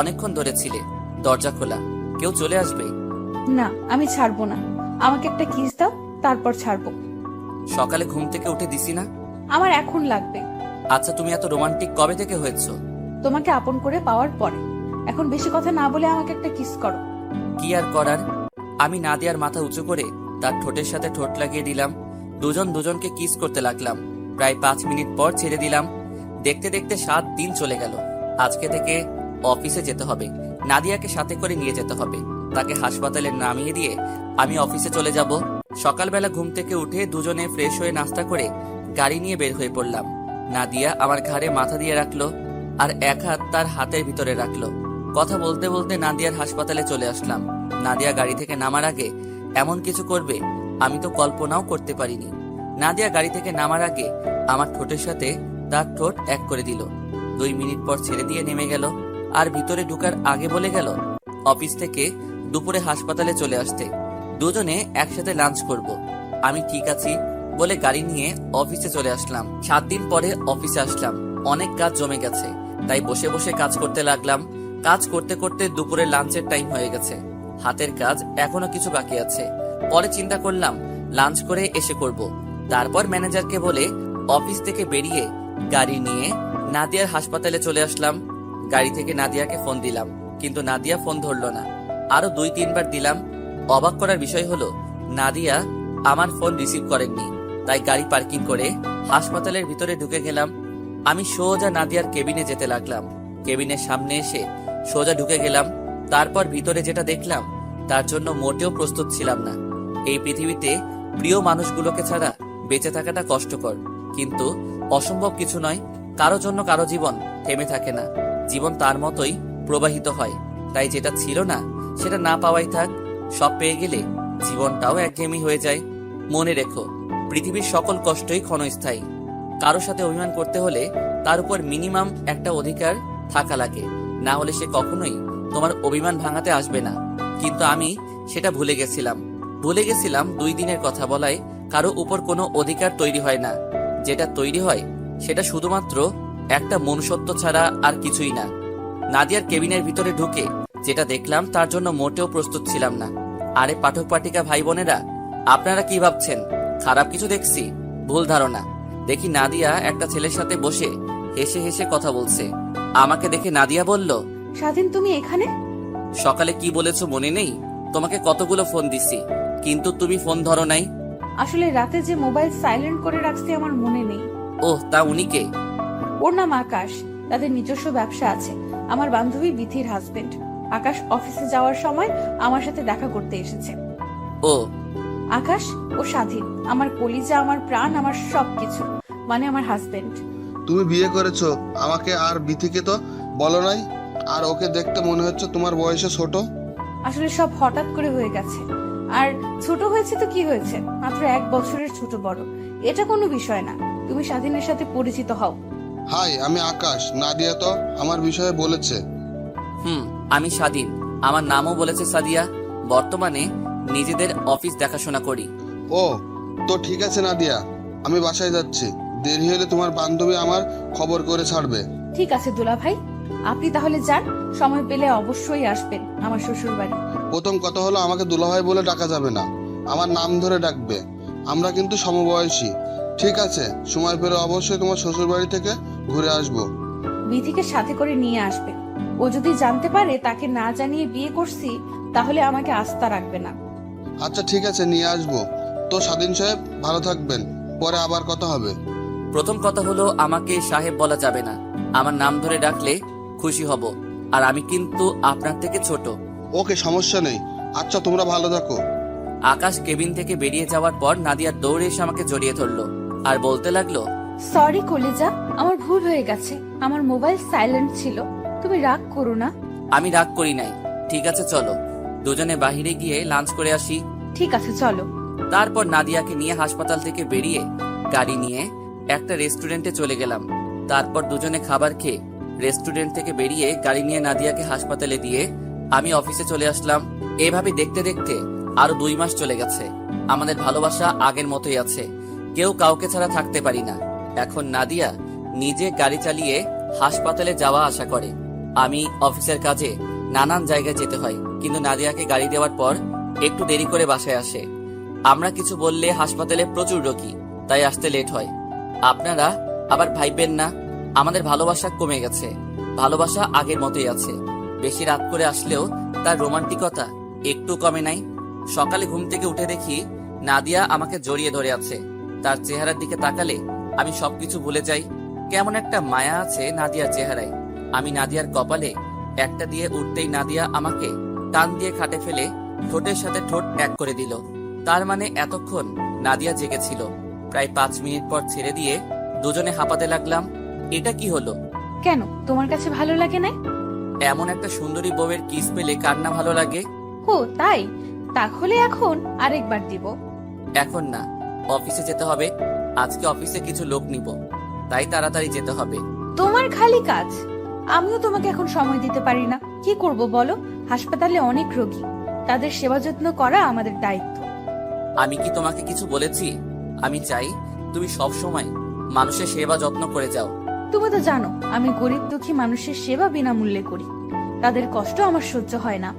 অনেকক্ষণ ধরে ছিলে, দরজা খোলা, কেউ চলে আসবে। না, আমি ছাড়বো না। আমাকে একটা কিস দাও, তারপর ছাড়বো। সকালে ঘুম থেকে উঠে দিছি না? আমার এখন লাগবে। আচ্ছা, তুমি এত রোমান্টিক কবে থেকে হয়েছো? তোমাকে আপন করে পাওয়ার পরে। এখন বেশি কথা না বলে আমাকে একটা কিস করো। কি আর করার, আমি নাদিয়ার মাথা উঁচু করে তার ঠোঁটের সাথে ঠোঁট লাগিয়ে দিলাম। দুজন দুজনকে কিস করতে লাগলাম। প্রায় 5 মিনিট পর ছেড়ে দিলাম। দেখতে দেখতে 7 দিন চলে গেল। আজকে থেকে অফিসে যেতে হবে। নাদিয়াকে সাথে করে নিয়ে যেতে হবে। তাকে হাসপাতালে নামিয়ে দিয়ে আমি অফিসে চলে যাব। সকালবেলা ঘুম থেকে উঠে দুজনে ফ্রেশ হয়ে নাস্তা করে গাড়ি নিয়ে বের হয়ে পড়লাম। নাদিয়া আমার ঘাড়ে মাথা দিয়ে রাখলো আর এক হাত তার হাতের ভিতরে রাখলো। কথা বলতে বলতে নাদিয়ার হাসপাতালে চলে আসলাম। নাদিয়া গাড়ি থেকে নামার আগে এমন কিছু করবে আমি তো কল্পনাও করতে পারিনি। নাদিয়া গাড়ি থেকে নামার আগে আমার ঠোঁটের সাথে তার ঠোঁট এক করে দিল। 2 মিনিট পর ছেড়ে দিয়ে নেমে গেল আর ভিতরে ঢুকার আগে বলে গেল অফিস থেকে দুপুরে হাসপাতালে চলে আসতে, দুজনে একসাথে লাঞ্চ করব। আমি ঠিক আছি বলে গাড়ি নিয়ে অফিসে চলে আসলাম। 7 দিন পরে অফিসে আসলাম। অনেক কাজ জমে গেছে, তাই বসে বসে কাজ করতে লাগলাম। কাজ করতে করতে দুপুরে লাঞ্চের টাইম হয়ে গেছে। হাতের কাজ এখনো কিছু বাকি আছে। পরে চিন্তা করলাম লাঞ্চ করে এসে করব। তারপর ম্যানেজারকে বলে অফিস থেকে বেরিয়ে গাড়ি নিয়ে নাদিয়ার হাসপাতালে চলে আসলাম। গাড়ি থেকে নাদিয়াকে ফোন দিলাম, কিন্তু নাদিয়া ফোন ধরলো না। আরো 2-3 বার দিলাম। অবাক করার বিষয় হলো নাদিয়া আমার ফোন রিসিভ করেননি। তাই গাড়ি পার্কিং করে হাসপাতালের ভিতরে ঢুকে গেলাম। আমি সোজা নাদিয়ার কেবিনে যেতে লাগলাম। কেবিনের সামনে এসে সোজা ঢুকে গেলাম। তারপর ভিতরে যেটা দেখলাম তার জন্য মোটেও প্রস্তুত ছিলাম না। এই পৃথিবীতে প্রিয় মানুষগুলোকে ছাড়া বেঁচে থাকাটা কষ্টকর, কিন্তু অসম্ভব কিছু নয়। কারো জন্য কারো জীবন থেমে থাকে না, জীবন তার মতোই প্রবাহিত হয়। তাই যেটা ছিল না সেটা না পাওয়াই থাক। সব পেয়ে গেলে জীবনটাও একঘেয়েমি হয়ে যায়। মনে রেখো, পৃথিবীর সকল কষ্টই ক্ষণস্থায়ী। কারো সাথে অভিমান করতে হলে তার উপর মিনিমাম একটা অধিকার থাকা লাগে, না হলে সে কখনোই তোমার অভিমান ভাঙাতে আসবে না। কিন্তু আমি সেটা ভুলে গেছিলাম। 2 দিনের কথা বলায় কারো উপর কোনো অধিকার তৈরি হয় না। যেটা তৈরি হয় সেটা শুধুমাত্র একটা মনুষ্যত্ব ছাড়া আর কিছুই না। নাদিয়ার কেবিনের ভিতরে ঢুকে যেটা দেখলাম তার জন্য মোটেও প্রস্তুত ছিলাম না। আরে পাঠক পাঠিকা ভাই বোনেরা, আপনারা কি ভাবছেন খারাপ কিছু দেখছি? ভুল ধারণা। দেখি নাদিয়া একটা ছেলের সাথে বসে হেসে হেসে কথা বলছে। আমাকে দেখে নাদিয়া বলল, স্বাধীন তুমি এখানে? সকালে কি বলেছো মনে নেই? তোমাকে কতগুলো ফোন দিছি, কিন্তু তুমি ফোন ধরো নাই। আসলে রাতে যে মোবাইল সাইলেন্ট করে রাখছি আমার মনে নেই। ওহ, তা উনি কে? ওর নাম আকাশ। তাদের নিজস্ব ব্যবসা আছে। আমার বান্ধবী বিথির হাজবেন্ড। আকাশ অফিসে যাওয়ার সময় আমার সাথে দেখা করতে এসেছে। ও আকাশ ও স্বাধীন আমার কলিজা, আমার প্রাণ, আমার সবকিছু, মানে আমার হাজবেন্ড। তুমি বিয়ে করেছো আমাকে আর বিথিকে তো বলো নাই। আর ওকে দেখতে মনে হচ্ছে তোমার বয়সে ছোট। আসলে সব হঠাৎ করে হয়ে গেছে। আর ছোট হয়েছে তো কি হয়েছে, মাত্র 1 বছরের ছোট বড়, এটা কোনো বিষয় না। তুমি স্বাধীনের সাথে পরিচিত হও। হাই, আমি আকাশ। নাদিয়া তো আমার বিষয়ে বলেছে। আমি স্বাধীন। আমার নামও বলেছে সাদিয়া। বর্তমানে নিজেদের অফিস দেখাশোনা করি। ও, তো ঠিক আছে নাদিয়া, আমি বাসায় যাচ্ছি। দেরি হলে তোমার বান্ধবী আমার খবর করে ছাড়বে। ঠিক আছে দুলা ভাই, আপনি তাহলে যান। সময় পেলে অবশ্যই আসবেন আমার শ্বশুর বাড়ি। প্রথম কথা হলো আমাকে দুলাভাই বলে ডাকা যাবে না, আমার নাম ধরে ডাকবে। আমরা কিন্তু সমবয়সী। ঠিক আছে, সময় পেলে অবশ্যই তোমার শ্বশুর বাড়ি থেকে ঘুরে আসবো। বিথিকে সাথে করে নিয়ে আসবেন। ও যদি জানতে পারে তাকে না জানিয়ে বিয়ে করছি, তাহলে আমাকে আস্থা রাখবে না। আচ্ছা ঠিক আছে, নিয়ে আসবো। তো স্বাধীন সাহেব, ভালো থাকবেন, পরে আবার কথা হবে। প্রথম কথা হলো আমাকে সাহেব বলা যাবে না। আমার নাম ধরে ডাকলে খুশি হব। আর আমি কিন্তু আপনার থেকে ছোট। ওকে, সমস্যা নেই। আচ্ছা, তোমরা ভালো থাকো। আকাশ কেবিন থেকে বেরিয়ে যাওয়ার পর নাদিয়া দৌড়ে এসে আমাকে জড়িয়ে ধরলো আর বলতে লাগলো, সরি কলিজা, আমার ভুল হয়ে গেছে। আমার মোবাইল সাইলেন্ট ছিল। তুমি রাগ করো না। আমি রাগ করি নাই। ঠিক আছে চলো, দুজনে বাহিরে গিয়ে লাঞ্চ করে আসি। ঠিক আছে চলো। তারপর নাদিয়াকে নিয়ে হাসপাতাল থেকে বেরিয়ে গাড়ি নিয়ে একটা রেস্টুরেন্টে চলে গেলাম। তারপর দুজনে খাবার খেয়ে রেস্টুরেন্ট থেকে বেরিয়ে গাড়ি নিয়ে নাদিয়াকে হাসপাতালে দিয়ে আমি অফিসে চলে আসলাম। এভাবে দেখতে দেখতে আরো 2 মাস চলে গেছে। আমাদের ভালোবাসা আগের মতোই আছে। কেউ কাউকে ছাড়া থাকতে পারি না। এখন নাদিয়া নিজে গাড়ি চালিয়ে হাসপাতালে যাওয়া আসা করে। আমি অফিসের কাজে নানান জায়গায় যেতে হয়, কিন্তু নাদিয়াকে গাড়ি দেওয়ার পর একটু দেরি করে বাসায় আসে। আমরা কিছু বললে হাসপাতালে প্রচুর রোগী, তাই আসতে লেট হয়। আপনারা আবার ভাইবেন না, আমাদের ভালোবাসা কমে গেছে। ভালোবাসা আগের মতোই আছে। বেশি রাত করে আসলেও তার রোমান্টিকতা একটু কমে নাই। সকালে ঘুম থেকে উঠে দেখি নাদিয়া আমাকে জড়িয়ে ধরে আছে। তার চেহারার দিকে তাকালে আমি সবকিছু ভুলে যাই। কেমন একটা মায়া আছে নাদিয়ার চেহারায়। আমি নাদিয়ার কপালে একটা দিয়ে উঠতেই নাদিয়া আমাকে টান দিয়ে খাটে ফেলে ঠোঁটের সাথে ঠোঁট এক করে দিল। তার মানে এতক্ষণ নাদিয়া জেগেছিল। প্রায় 5 মিনিট পর ছেড়ে দিয়ে দুজনে হাঁপাতে লাগলাম। এটা কি হলো? কেন, তোমার কাছে ভালো লাগে না? এমন একটা সুন্দরী বউয়ের কিস পেলে কার না ভালো লাগে? ও তাই? তাহলে এখন আরেকবার দিব। এখন না, অফিসে যেতে হবে। আজকে অফিসে কিছু লোক নিব, তাই তাড়াতাড়ি যেতে হবে। তোমার খালি কাজ। আমিও তোমাকে এখন সময় দিতে পারি না। কি করব বলো? হাসপাতালে অনেক রোগী, তাদের সেবা যত্ন করা আমাদের দায়িত্ব। আমি কি তোমাকে কিছু বলেছি? আমি চাই তুমি সব সময় মানুষের সেবা যত্ন করে যাও। তুমি তো জানো আমি গরিব দুঃখী মানুষের সেবা বিনামূল্যে করি। তাদের কষ্ট আমার সহ্য হয় না।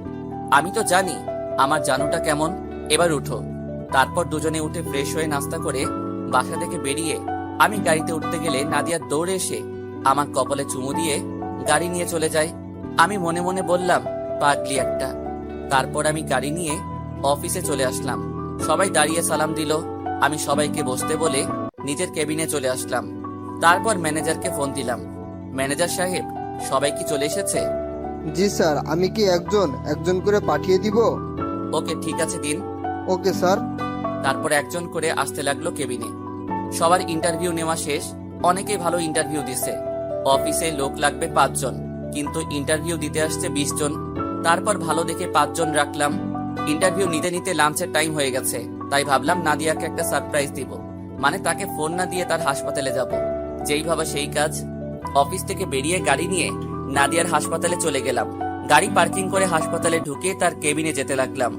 আমি তো জানি আমার জানুটা কেমন। এবার উঠো। তারপর দুজনে উঠে ফ্রেশ হয়ে নাস্তা করে বাসা থেকে বেরিয়ে আমি গাড়িতে উঠতে গেলে নাদিয়া দৌড়ে এসে আমার কপালে চুমু দিয়ে গাড়ি নিয়ে চলে যায়। আমি মনে মনে বললাম, পাগলি একটা। তারপর আমি গাড়ি নিয়ে অফিসে চলে আসলাম। সবাই দাঁড়িয়ে সালাম দিল। আমি সবাইকে বসতে বলে নিজের কেবিনে চলে আসলাম। তারপর ম্যানেজারকে ফোন দিলাম। ম্যানেজার সাহেব, সবাই কি চলে এসেছে? জি স্যার, আমি কি একজন একজন করে পাঠিয়ে দিব? ওকে, ঠিক আছে, দিন। Okay sir. তারপর একজন করে আসতে লাগলো কেবিনে। সবার ইন্টারভিউ নেওয়া শেষ। অনেকেই ভালো ইন্টারভিউ দিছে। অফিসে লোক লাগবে 5 জন, কিন্তু ইন্টারভিউ দিতে আসছে 20 জন। তারপর ভালো দেখে 5 জন রাখলাম। ইন্টারভিউ নিতে নিতে লাঞ্চের টাইম হয়ে গেছে, তাই ভাবলাম নাদিয়াকে একটা সারপ্রাইজ দিব। মানে তাকে ফোন না দিয়ে তার হাসপাতালে যাব। যেই ভাবা সেই কাজ। অফিস থেকে বেরিয়ে গাড়ি নিয়ে নাদিয়ার হাসপাতালে চলে গেলাম। গাড়ি পার্কিং করে হাসপাতালে ঢুকে তার কেবিনে যেতে লাগলাম।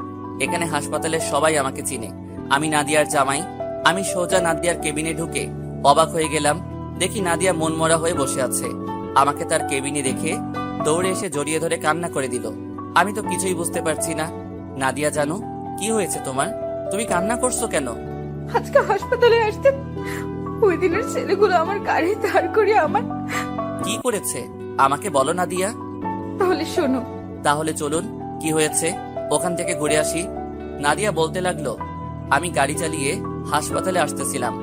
এখানে হাসপাতালের সবাই আমাকে চিনে। আমি নাদিয়ার জামাই। আমি সোজা নাদিয়ার কেবিনে ঢুকে অবাক হয়ে গেলাম। দেখি নাদিয়া মনমরা হয়ে বসে আছে। আমাকে তার কেবিনে রেখে দৌড়ে এসে জড়িয়ে ধরে কান্না করে দিল। আমি তো কিছুই বুঝতে পারছি না। নাদিয়া জানো, কি হয়েছে তোমার? তুমি কান্না করছো কেন? আজকে হাসপাতালে আসতে ওই দিনের ছেলেগুলো আমার গাড়ি দাঁড় করিয়ে আমার। কি করেছে আমাকে বলো নাদিয়া। তাহলে শোনো। তাহলে চলুন, কি হয়েছে ওখান থেকে ঘুরে আসি। নাদিয়া বলতে লাগলো, আমি গাড়ি চালিয়ে হাসপাতালে আসতেছিলাম।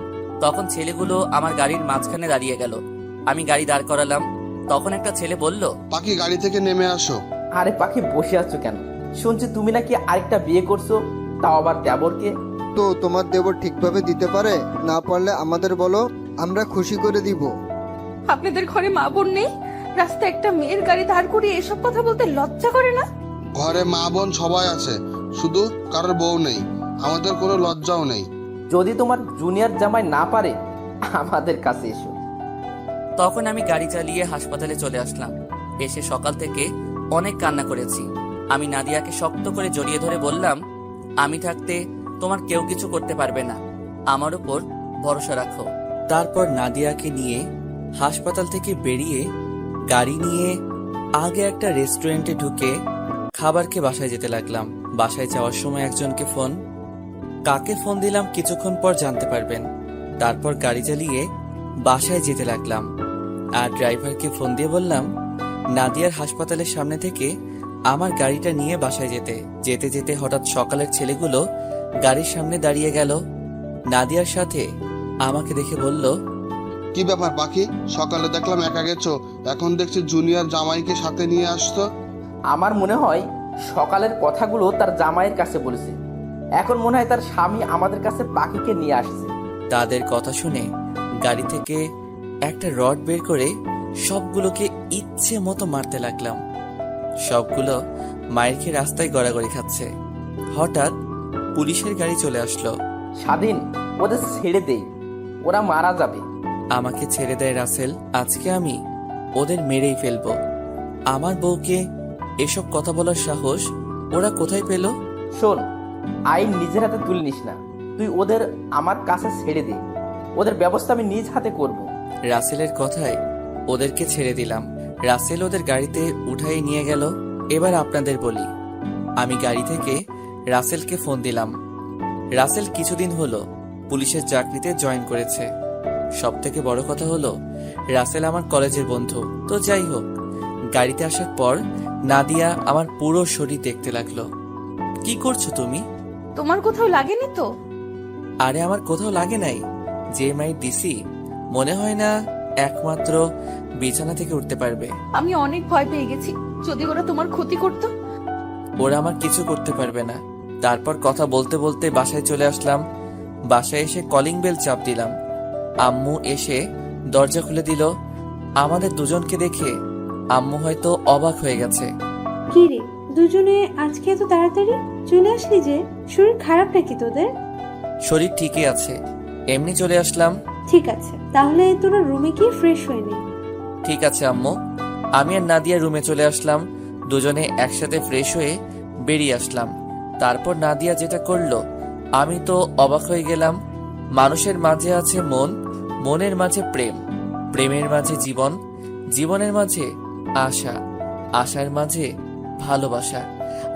তখন ছেলেগুলো আমার গাড়ির মাঝখানে দাঁড়িয়ে গেল। আমি গাড়ি দাঁড় করালাম। তখন একটা ছেলে বলল, পাখি গাড়ি থেকে নেমে আসো। আরে পাখি, বসে আছো কেন? শুনছি তুমি নাকি আরেকটা বিয়ে করছো, তাও আবার দেবরকে। তো তোমার দেবর ঠিকভাবে দিতে পারে? না পারলে আমাদের বলো, আমরা খুশি করে দিব। আপনাদের ঘরে মা বোন নেই? রাস্তায় একটা মেয়ের গাড়ি দাঁড় করিয়ে এসব কথা বলতে লজ্জা করে না? ঘরে মা বোন সবাই আছে, শুধু কারোর বউ নেই। আমাদের কোনো লজ্জাও নেই। যদি তোমার জুনিয়র জামাই না পারে, আমাদের কাছে এসো। তখন আমি গাড়ি চালিয়ে হাসপাতালে চলে আসলাম। এসে সকাল থেকে অনেক কান্না করেছি। আমি নাদিয়াকে শক্ত করে জড়িয়ে ধরে বললাম, আমি থাকতে তোমার কেউ কিছু করতে পারবে না। আমার উপর ভরসা রাখো। তারপর নাদিয়াকে নিয়ে হাসপাতাল থেকে বেরিয়ে গাড়ি নিয়ে আগে একটা রেস্টুরেন্টে ঢুকে খাবার খেয়ে বাসায় যেতে লাগলাম। বাসায় যাওয়ার সময় একজনকে ফোন। কাকে ফোন দিলাম কিছুক্ষণ পর জানতে পারবেন। তারপর গাড়ি চালিয়ে বাসায় যেতে লাগলাম। আর ড্রাইভারকে ফোন দিয়ে বললাম, নাদিয়ার হাসপাতালের সামনে থেকে আমার গাড়িটা নিয়ে বাসায় যেতে। যেতে যেতে হঠাৎ সকালের ছেলেগুলো গাড়ির সামনে দাঁড়িয়ে গেল। নাদিয়ার সাথে আমাকে দেখে বলল, কি ব্যাপার পাখি? সকালে দেখলাম একা গেছো, এখন দেখছি জুনিয়র জামাইকে সাথে নিয়ে আসছো। আমার মনে হয় সকালের কথাগুলো তার জামাইয়ের কাছে বলেছে। এখন মনে হয় তার স্বামী আমাদের কাছে পাখিকে নিয়ে আসছে। তাদের কথা শুনে গাড়ি থেকে একটা রড বের করে সবগুলোকে ইচ্ছে মতো মারতে লাগলাম। সবগুলো মায়ের খেয়ে রাস্তায় গড়াগড়ি খাচ্ছে। হঠাৎ পুলিশের গাড়ি চলে আসলো। স্বাধীন, ওদের ছেড়ে দেই, ওরা মারা যাবে। আমাকে ছেড়ে দেয় রাসেল। আজকে আমি ওদের মেরেই ফেলবো। আমার বউকে এসব কথা বলার সাহস ওরা কোথায় পেল? শোন, আইন নিজের হাতে তুলে নিস না। তুই ওদের আমার কাছে ছেড়ে দে, ওদের ব্যবস্থা আমি নিজ হাতে করব। রাসেলের কথায় ওদেরকে ছেড়ে দিলাম। রাসেল ওদের গাড়িতে উঠাই নিয়ে গেল। এবার আপনাদের বলি, আমি গাড়ি থেকে রাসেলকে ফোন দিলাম। রাসেল কিছুদিন হলো পুলিশের চাকরিতে জয়েন করেছে। সব থেকে বড় কথা হলো রাসেল আমার কলেজের বন্ধু। তো যাই হোক, গাড়িতে আসার পর নাদিয়া আমার পুরো শরীর দেখতে লাগলো। কি করছো তুমি? তোমার কোথাও লাগেনি তো? আরে আমার কোথাও লাগে নাই। যে মাই দিছি মনে হয় না একমাত্র বিছানা থেকে উঠতে পারবে। আমি অনেক ভয় পেয়ে গেছি, যদি ওরা তোমার ক্ষতি করতো। ওরা আমার কিছু করতে পারবে না। তারপর কথা বলতে বলতে বাসায় চলে আসলাম। বাসায় এসে কলিং বেল চাপ দিলাম। আম্মু এসে দরজা খুলে দিল। আমাদের দুজনকে দেখে আম্মু হয়তো অবাক হয়ে গেছে। কি রে, দুজনে আজকে এত তাড়াতাড়ি চলে আসলি যে? শরীর খারাপ নাকি তোদের? শরীর ঠিকই আছে, এমনি চলে আসলাম। ঠিক আছে, তাহলে তোরা রুমে গিয়ে ফ্রেশ হয়ে নে। ঠিক আছে আম্মু। আমি আর নাদিয়া রুমে চলে আসলাম। দুজনে একসাথে ফ্রেশ হয়ে বেরিয়ে আসলাম। তারপর নাদিয়া যেটা করলো আমি তো অবাক হয়ে গেলাম। মানুষের মাঝে আছে মন, মনের মাঝে প্রেম, প্রেমের মাঝে জীবন, জীবনের মাঝে আশা, আশার মাঝে ভালোবাসা,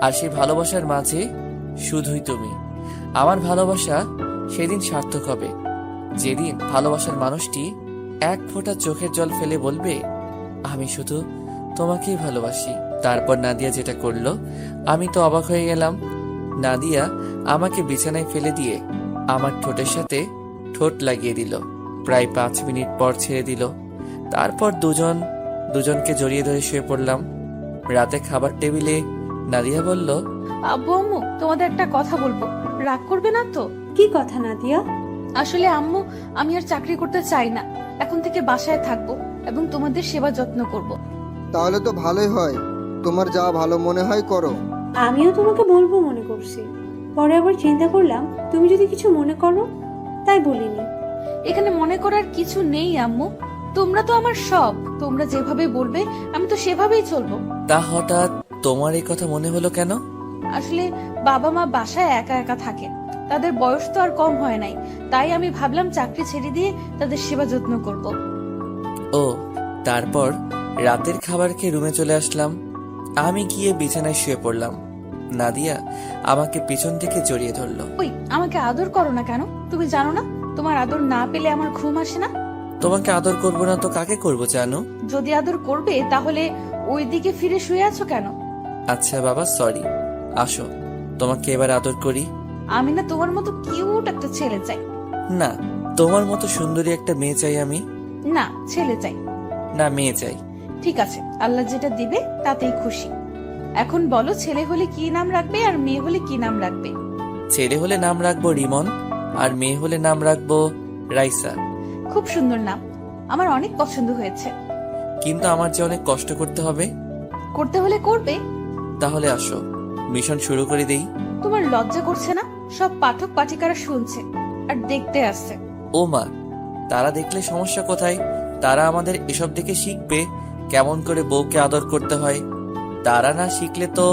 আর সেই ভালোবাসার মাঝে শুধুই তুমি। আমার ভালোবাসা সেদিন সার্থক হবে যেদিন ভালোবাসার মানুষটি এক ফোঁটা চোখের জল ফেলে বলবে, আমি শুধু তোমাকেই ভালোবাসি। তারপর নাদিয়া যেটা করলো আমি তো অবাক হয়ে গেলাম। নাদিয়া আমাকে বিছানায় ফেলে দিয়ে আমার ঠোঁটের সাথে ঠোঁট লাগিয়ে দিল। প্রায় 5 মিনিট পর ছেড়ে দিল। তারপর দুজনকে জড়িয়ে ধরে শুয়ে পড়লাম। রাতে খাবার টেবিলে নাদিয়া বলল, আব্বু আম্মু, তোমাদের একটা কথা বলবো, রাগ করবে না তো? কি কথা নাদিয়া? আসলে আম্মু, আমি আর চাকরি করতে চাই না। এখন থেকে বাসায় থাকবো এবং তোমাদের সেবা যত্ন করব। তাহলে তো ভালোই হয়, তোমার যা ভালো মনে হয় করো। আমিও তোমাকে বলবো মনে করছি, পরে আবার চিন্তা করলাম তুমি যদি কিছু মনে করো, তাই বলিনি। এখানে মনে করার কিছু নেই আম্মু, তোমরা তো আমার সব। তোমরা যেভাবে বলবে আমি তো সেভাবেই চলবো। তা হঠাৎ তোমার এই কথা মনে হলো কেন? আসলে বাবা মা বাসায় একা একা থাকে, তাদের বয়স তো আর কম হয় নাই, তাই আমি ভাবলাম চাকরি ছেড়ে দিয়ে তাদের সেবা যত্ন করব। ও, তারপর রাতের খাবার খেয়ে রুমে চলে আসলাম। আমি গিয়ে বিছানায় শুয়ে পড়লাম। নাদিয়া আমাকে পিছন থেকে জড়িয়ে ধরলো। ওই, আমাকে আদর করো না কেন? তুমি জানো না তোমার আদর না পেলে আমার ঘুম আসে না? তোমাকে আদর করবো না তো কাকে করবো জানো? যদি আদর করবে তাহলে ওই দিকে ফিরে শুয়ে আছো কেন? আচ্ছা বাবা, সরি। আসো, তোমাকে এবার আদর করি। আমি না তোমার মতো কিউট একটা ছেলে চাই। না, তোমার মতো সুন্দরী একটা মেয়ে চাই আমি। না, ছেলে চাই। না, মেয়ে চাই। ঠিক আছে, আল্লাহ যেটা দিবে তাতেই খুশি। এখন বলো, ছেলে হলে কি নাম রাখবে আর মেয়ে হলে কি নাম রাখবে? ছেলে হলে নাম রাখবো রিমন, আর মেয়ে হলে নাম রাখবো রাইসা। খুব সুন্দর নাম, আমার অনেক পছন্দ হয়েছে। কিন্তু আমার যে অনেক কষ্ট করতে হবে। করতে হলে করবে। তাহলে আসো, মিশন শুরু করে দেই। তোমার লজ্জা করছে না? সব পাঠক পাঠিকারা শুনছে আর দেখতে আসছে। ও মা, তারা দেখলে সমস্যা কোথায়? তারা আমাদের এসব দেখে শিখবে কেমন করে বউকে আদর করতে হয়। তারা না শিখলে তো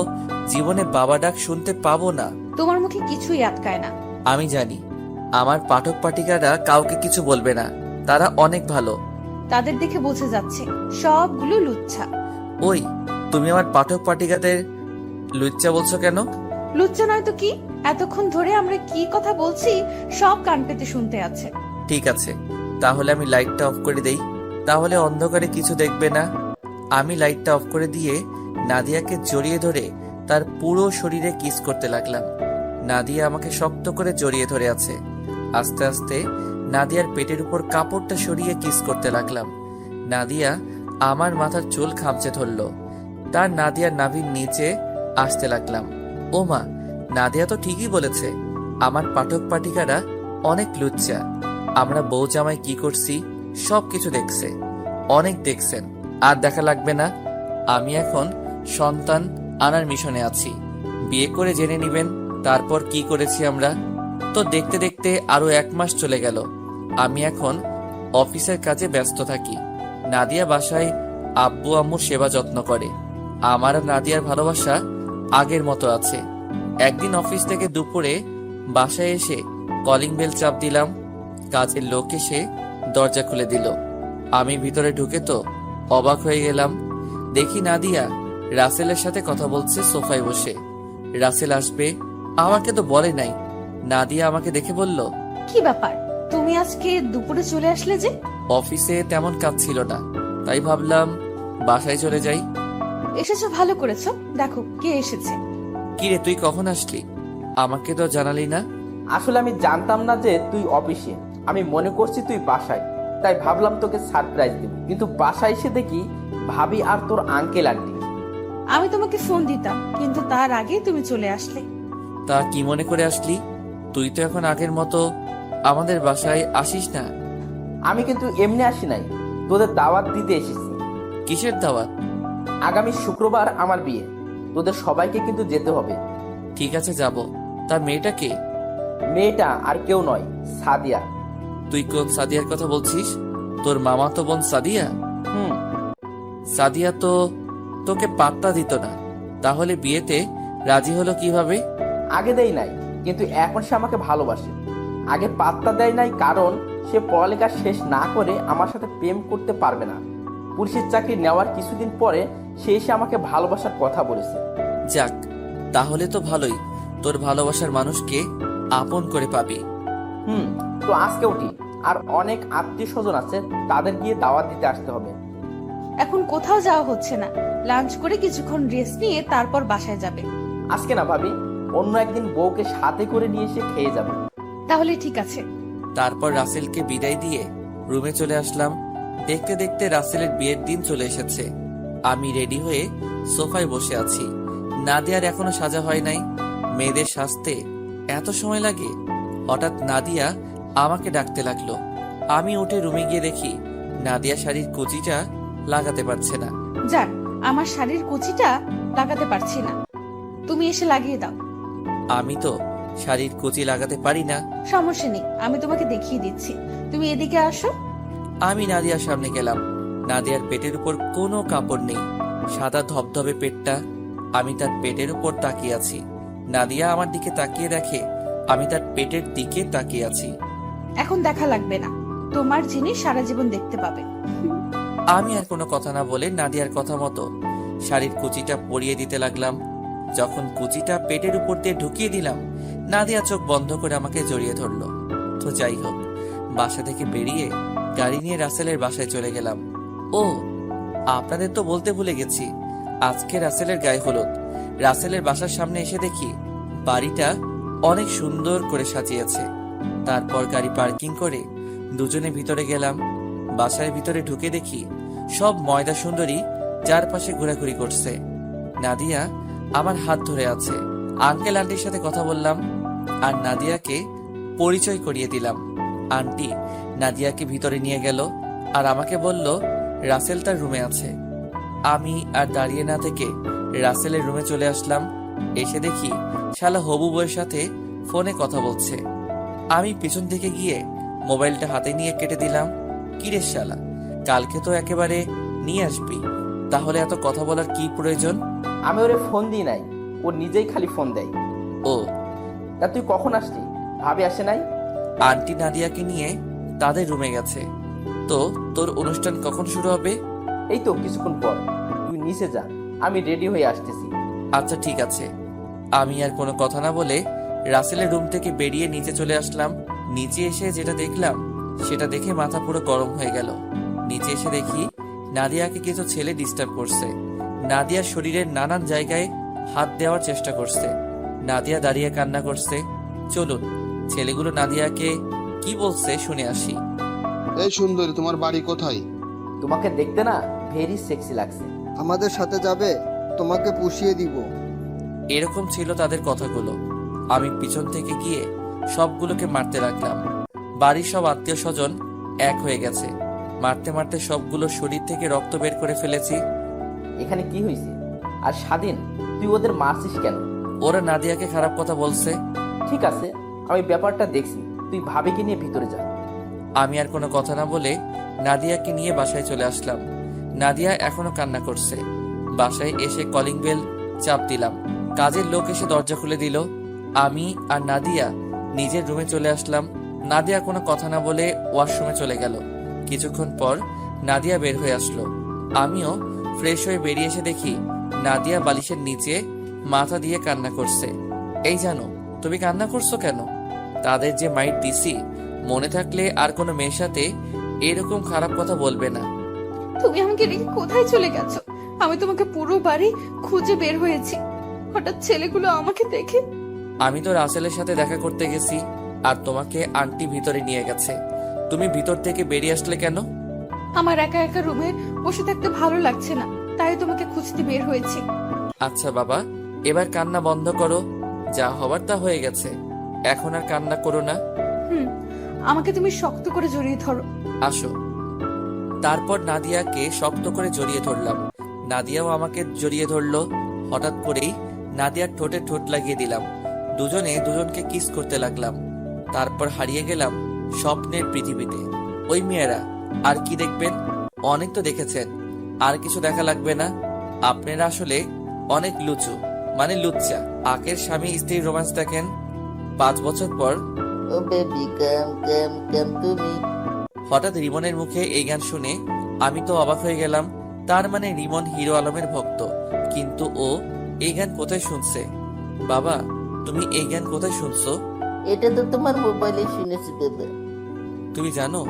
জীবনে বাবা ডাক শুনতে পাবো না। তোমার মুখে কিছুই আটকায় না। আমি জানি আমার পাঠক পাঠিকারা কাউকে কিছু বলবে না, তারা অনেক ভালো। তাদের দেখে বোঝা যাচ্ছে সবগুলো লুচ্ছা। ওই, তুমি আমার পাঠক পাঠিকাদের লুচ্চা বলছো কেন? লুচ্চা নয় তো কি? এতক্ষণ ধরে আমরা কি কথা বলছি সব কান পেতে শুনতে আছে। ঠিক আছে, তাহলে আমি লাইটটা অফ করে দেই, তাহলে অন্ধকারে কিছু দেখবে না। আমি লাইটটা অফ করে দিয়ে নাদিয়াকে জড়িয়ে ধরে তার পুরো শরীরে কিস করতে লাগলাম। নাদিয়া আমাকে শক্ত করে জড়িয়ে ধরে আছে। আস্তে আস্তে নাদিয়ার পেটের উপর কাপড়টা সরিয়ে কিস করতে লাগলাম। নাদিয়া আমার মাথার চুল খামচে ধরলো। তার নাদিয়ার নাভির নিচে আসতে লাগলাম। ও মা, নাদিয়া তো ঠিকই বলেছে, আমার পাঠক পাঠিকারা অনেক লুচ্চা। আমরা বউ জামাই কি করছি সবকিছু দেখছে, অনেক দেখছেন। আর দেখা লাগবে না। আমি এখন সন্তান আনার মিশনে আছি। বিয়ে করে জেনে নিবেন তারপর কি করেছি আমরা। তো দেখতে দেখতে আরো 1 মাস চলে গেল। আমি এখন অফিসের কাজে ব্যস্ত থাকি। নাদিয়া বাসায় আব্বু আম্মুর সেবা যত্ন করে। আমার আর নাদিয়ার ভালোবাসা আগের মতো আছে। একদিন অফিস থেকে দুপুরে বাসায় এসে কলিং বেল চাপ দিলাম। কাজের লোক এসে দরজা খুলে দিল। আমি ভিতরে ঢুকে তো অবাক হয়ে গেলাম। দেখি নাদিয়া রাসেলের সাথে কথা বলছে সোফায় বসে। রাসেল আসবে আমাকে তো বলে নাই। নাদিয়া আমাকে দেখে বলল, কি ব্যাপার, তুমি আজকে দুপুরে চলে আসলে যে? অফিসে তেমন কাজ ছিল না, তাই ভাবলাম বাসায় চলে যাই। এসেছো, ভালো করেছো। দেখো কে এসেছে। কিরে, তুই কখন আসলি? আমাকে তো জানালি না। আসলে আমি জানতাম না যে তুই অফিসে, আমি মনে করছি তুই বাসায়, তাই ভাবলাম তোকে সারপ্রাইজ দেব, কিন্তু বাসায় এসে দেখি ভাবি আর তোর আঙ্কেল আন্টি। আমি তোমাকে ফোন দিতাম, কিন্তু তার আগে তুমি চলে আসলে। তা কি মনে করে আসলি? তুই তো এখন আগের মতো আমাদের বাসায় আসিস না। আমি কিন্তু এমনি আসি নাই, তোদের দাওয়াত দিতে এসেছি। কিসের দাওয়াত? আগামী শুক্রবার আমার বিয়ে, তোদের সবাইকে কিন্তু যেতে হবে। ঠিক আছে, যাব। তার মেয়েটা কে? মেয়েটা আর কেউ নয়, সাদিয়া। তুই কোন সাদিয়ার কথা বলছিস? তোর মামা তো বোন সাদিয়া? হুম। সাদিয়া তো তোকে পাত্তা দিত না, তাহলে বিয়েতে রাজি হলো কিভাবে? আগে দেয় নাই, কিন্তু এখন সে আমাকে ভালোবাসে। আগে পাত্তা দেয় নাই কারণ সে পড়ালেখা শেষ না করে আমার সাথে প্রেম করতে পারবে না। পুলিশের চাকরি নেওয়ার কিছুদিন পরে সে এসে আমাকে ভালোবাসার কথা বলেছে। যাক, তাহলে তো ভালোই, তোর ভালোবাসার মানুষকে আপন করে পাবি। তো আজকে উঠি, আর অনেক আত্মীয় স্বজন আছে, তাদের গিয়ে দাওয়াত দিতে আসতে হবে। এখন কোথাও যাওয়া হচ্ছে না, লাঞ্চ করে কিছুক্ষণ রেস্ট নিয়ে তারপর বাসায় যাবে। আজকে না ভাবি, অন্য একদিন বউকে সাথে করে নিয়ে এসে খেয়ে যাবো। তাহলে ঠিক আছে। তারপর রাসেলকে বিদায় দিয়ে রুমে চলে আসলাম। দেখতে দেখতে রাসেলের বিয়ের দিন চলে এসেছে। আমি রেডি হয়ে সোফায় বসে আছি। নাদিয়ার এখনো সাজা হয় নাই। মেয়েদের সাজতে এত সময় লাগে? হঠাৎ নাদিয়া আমাকে ডাকতে লাগলো। আমি উঠে রুমে গিয়ে দেখি নাদিয়া শাড়ির কুচিটা লাগাতে পারছে না। যান, আমার শাড়ির কুচিটা লাগাতে পারছি না, তুমি এসে লাগিয়ে দাও। আমি তো শাড়ির কুচি লাগাতে পারি না। সমস্যা নেই, আমি তোমাকে দেখিয়ে দিচ্ছি, তুমি এদিকে আসো। আমি নাদিয়ার সামনে গেলাম। নাদিয়ার পেটের উপর কোনো কাপড় নেই, সাদা ধবধবে পেটটা। আমি তার পেটের উপর তাকিয়ে আছি। নাদিয়া আমার দিকে তাকিয়ে দেখে আমি তার পেটের দিকে তাকিয়ে আছি। এখন দেখা লাগবে না, তোমার জিনিস সারা জীবন দেখতে পাবে। আমি আর কোনো কথা না বলে নাদিয়ার কথা মতো শাড়ির কুচিটা পরিয়ে দিতে লাগলাম। যখন কুচিটা পেটের উপর দিয়ে ঢুকিয়ে দিলাম, নাদিয়া চোখ বন্ধ করে আমাকে জড়িয়ে ধরলো। তো যাই হোক, বাসা থেকে বেরিয়ে গাড়ি নিয়ে রাসেলের বাসায় চলে গেলাম। ও, আপনাদের তো বলতে ভুলে গেছি, আজকে রাসেলের গায়ে হলুদ। রাসেলের বাসার সামনে এসে দেখি বাড়িটা অনেক সুন্দর করে সাজিয়েছে। তারপর গাড়ি পার্কিং করে দুজনে ভিতরে গেলাম। বাসার ভিতরে ঢুকে দেখি সব ময়দা সুন্দরী চারপাশে ঘোরাঘুরি করছে। নাদিয়া আমার হাত ধরে আছে। আঙ্কেল আন্টির সাথে কথা বললাম আর নাদিয়াকে পরিচয় করিয়ে দিলাম। আন্টি নাদিয়াকে ভিতরে নিয়ে গেল আর আমাকে বলল রাসেল তার রুমে আছে। আমি আর দাঁড়িয়ে না থেকে রাসেলের রুমে চলে আসলাম। এসে দেখি শালা হবু বউয়ের সাথে ফোনে কথা বলছে। আমি পিছন থেকে গিয়ে মোবাইলটা হাতে নিয়ে কেটে দিলাম। কিরে শালা, কালকে তো একেবারে নিয়ে আসবি, তাহলে এত কথা বলার কি প্রয়োজন? আমি ওরে ফোন দিই নাই, ও নিজেই খালি ফোন দেয়। ও, তা তুই কখন আসলি? ভাবি আসে নাই? আন্টি নাদিয়াকে নিয়ে তাদের রুমে গেছে। তো তোর অনুষ্ঠান কখন শুরু হবে? এই তো কিছুক্ষণ পর, তুই নিচে যা, আমি রেডি হয়ে আসতেছি। আচ্ছা ঠিক আছে। আমি আর কোনো কথা না বলে রাসেলের রুম থেকে বেরিয়ে নিচে চলে আসলাম। নিচে এসে যেটা দেখলাম সেটা দেখে মাথা পুরো গরম হয়ে গেল। নিচে এসে দেখি নাদিয়াকে কিছু ছেলে ডিস্টার্ব করছে। নাদিয়ার শরীরের নানান জায়গায় হাত দেওয়ার চেষ্টা করছে। নাদিয়া দাঁড়িয়ে কান্না করছে। চলুন ছেলেগুলো নাদিয়াকে কি বলছে শুনে আসি। এই সুন্দরী, তোমার বাড়ি কোথায়? তোমাকে দেখতে না ভেরি সেক্সি লাগছে। আমাদের সাথে যাবে? তোমাকে পুষিয়ে দিব। এরকম ছিল তাদের কথাগুলো। আমি পিছন থেকে গিয়ে সবগুলোকে মারতে লাগলাম। বাড়ির সব আত্মীয় স্বজন এক হয়ে গেছে। মারতে মারতে সবগুলো শরীর থেকে রক্ত বের করে ফেলেছি। এখানে কি হয়েছে? আর স্বাধীন, তুই ওদের মারছিস কেন? ওরা নাদিয়াকে খারাপ কথা বলছে। ঠিক আছে, আমি ব্যাপারটা দেখছি, তুই ভাবিকে নিয়ে ভিতরে যা। আমি আর কোনো কথা না বলে নাদিয়াকে নিয়ে বাসায় চলে আসলাম। নাদিয়া এখনো কান্না করছে। বাসায় এসে কলিং বেল চাপ দিলাম। কাজের লোক এসে দরজা খুলে দিল। আমি আর নাদিয়া নিজের রুমে চলে আসলাম। নাদিয়া কোনো কথা না বলে ওয়াশরুমে চলে গেল। কিছুক্ষণ পর নাদিয়া বের হয়ে আসলো। আমিও ফ্রেশ হয়ে বেরিয়ে এসে দেখি নাদিয়া বালিশের নিচে মাথা দিয়ে কান্না করছে। এই জানো, তুমি কান্না করছো কেন? তাদের যে মাইট দিছি, মনে থাকলে আর কোনো মেয়ের সাথে এরকম খারাপ কথা বলবে না। তুমি আমাকে রেখে কোথায় চলে গেছো? আমি তোমাকে পুরো বাড়ি খুঁজে বের হয়েছি, হঠাৎ ছেলেগুলো আমাকে দেখে। আমি তো রাসেলের সাথে দেখা করতে গেছি আর তোমাকে আন্টি ভিতরে নিয়ে গেছে। তুমি ভিতর থেকে বেরিয়ে আসলে কেন? আমার একা একা রুমে বসে থাকতে ভালো লাগছে না, তাই তোমাকে খুঁজতে বের হয়েছি। আচ্ছা বাবা, এবার কান্না বন্ধ করো। যা হবার তা হয়ে গেছে, এখন আর কান্না করো না। আমাকে তুমি শক্ত করে জড়িয়ে ধরো। আসো। তারপর নাদিয়াকে শক্ত করে জড়িয়ে ধরলাম। নাদিয়াও আমাকে জড়িয়ে ধরলো। হঠাৎ করেই নাদিয়ার ঠোঁটে ঠোঁট লাগিয়ে দিলাম। দুজনে দুজনকে কিস করতে লাগলাম। তারপর হারিয়ে গেলাম স্বপ্নের পৃথিবীতে। ওই মেয়েরা আর কি দেখবেন? অনেক তো দেখেছেন, আর কিছু দেখা লাগবে না। আপনারা আসলে অনেক লুচু, মানে লুচ্চা। আকের স্বামী স্ত্রীর রোম্যান্স দেখেন 5 বছর পর। ও বেবি কাম কাম কাম তুমি। হঠাৎ রিমনের মুখে এই গান শুনে আমি তো অবাক হয়ে গেলাম। তার মানে রিমন হিরো আলমের ভক্ত, কিন্তু ও এই গান কোথায় শুনছে? বাবা, তুমি এই গান কোথায় শুনছো? এটা তো তোমার মোবাইলে শুনেছি বেবে। তুমি জানো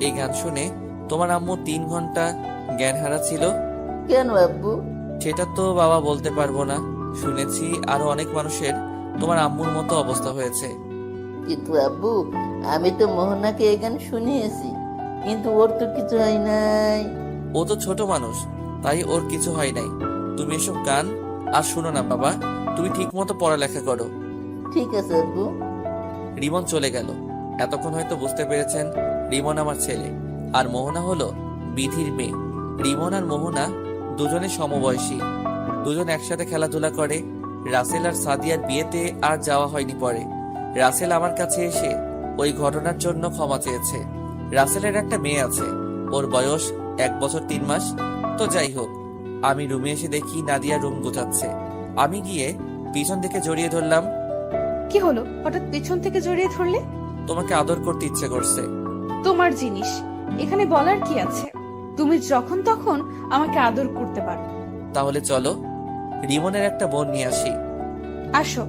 এই গান শুনে তোমার আম্মু 3 ঘন্টা জ্ঞান হারাচ্ছিল। কেন আব্বু? সেটা তো বাবা বলতে পারবো না। শুনেছি আরো অনেক মানুষের তোমার আম্মুর মতো অবস্থা হয়েছে। কিন্তু আব্বু, আমি তো মোহনাকে এই গান শুনিয়েছি, কিন্তু ওর তো কিছু হয় নাই। ও তো ছোট মানুষ, তাই ওর কিছু হয় নাই। তুমি এসব গান আর শুনো না বাবা, তুমি ঠিক মতো পড়ালেখা করো। ঠিক আছে আব্বু। রিমন চলে গেল। এতক্ষণ হয়তো বুঝতে পেরেছেন রিমন আমার ছেলে, আর মোহনা হলো বিধির মেয়ে। রিমন আর মোহনা দুজনে সমবয়সী, দুজন একসাথে খেলাধুলা করে। রাসেল আর সাদিয়ার বিয়েতে আর যাওয়া হয়নি পরে। রাসেল আমার কাছে এসে ওই ঘটনার জন্য ক্ষমা চেয়েছে। রাসেলের একটা মেয়ে আছে, ওর বয়স 1 বছর 3 মাস। তো যাই হোক, আমি রুমে এসে দেখি নাদিয়া রুম গোছাচ্ছে। আমি গিয়ে পিছন থেকে জড়িয়ে ধরলাম। কি হলো, হঠাৎ পেছন থেকে জড়িয়ে ধরলে? তোমাকে আদর করতে ইচ্ছে করছে। তোমার জিনিস, এখানে বলার কি আছে? তুমি যখন তখন আমাকে আদর করতে পারো। তাহলে চলো রিমনের একটা বোন নিয়ে আসি। আসো।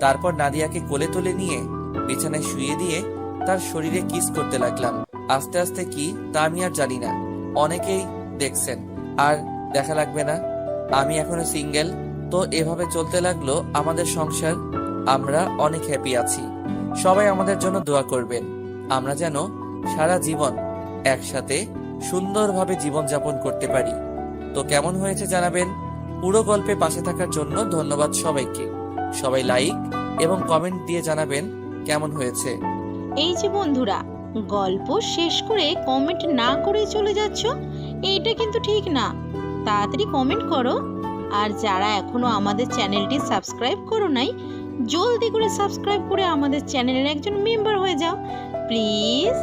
তারপর নাদিয়াকে কোলে তুলে নিয়ে বিছানায় শুইয়ে দিয়ে তার শরীরে কিস করতে লাগলাম। আস্তে আস্তে কি তা আমি আর জানি না, অনেকেই দেখছেন, আর দেখা লাগবে না। আমি এখনো সিঙ্গেল, তো এভাবে চলতে লাগলো আমাদের সংসার। আমরা অনেক হ্যাপি আছি। সবাই আমাদের জন্য দোয়া করবেন, আমরা যেন সারা জীবন একসাথে সুন্দরভাবে জীবনযাপন করতে পারি। তো কেমন হয়েছে জানাবেন। পুরো গল্পে পাশে থাকার জন্য ধন্যবাদ সবাইকে। সবাই লাইক এবং কমেন্ট দিয়ে জানাবেন কেমন হয়েছে। এই যে বন্ধুরা, গল্প শেষ করে কমেন্ট না করে চলে যাচ্ছ, এইটা কিন্তু ঠিক না। তাড়াতাড়ি কমেন্ট করো। আর যারা এখনো আমাদের চ্যানেলটি সাবস্ক্রাইব করো নাই, জলদি করে সাবস্ক্রাইব করে আমাদের চ্যানেলের একজন মেম্বার হয়ে যাও প্লিজ।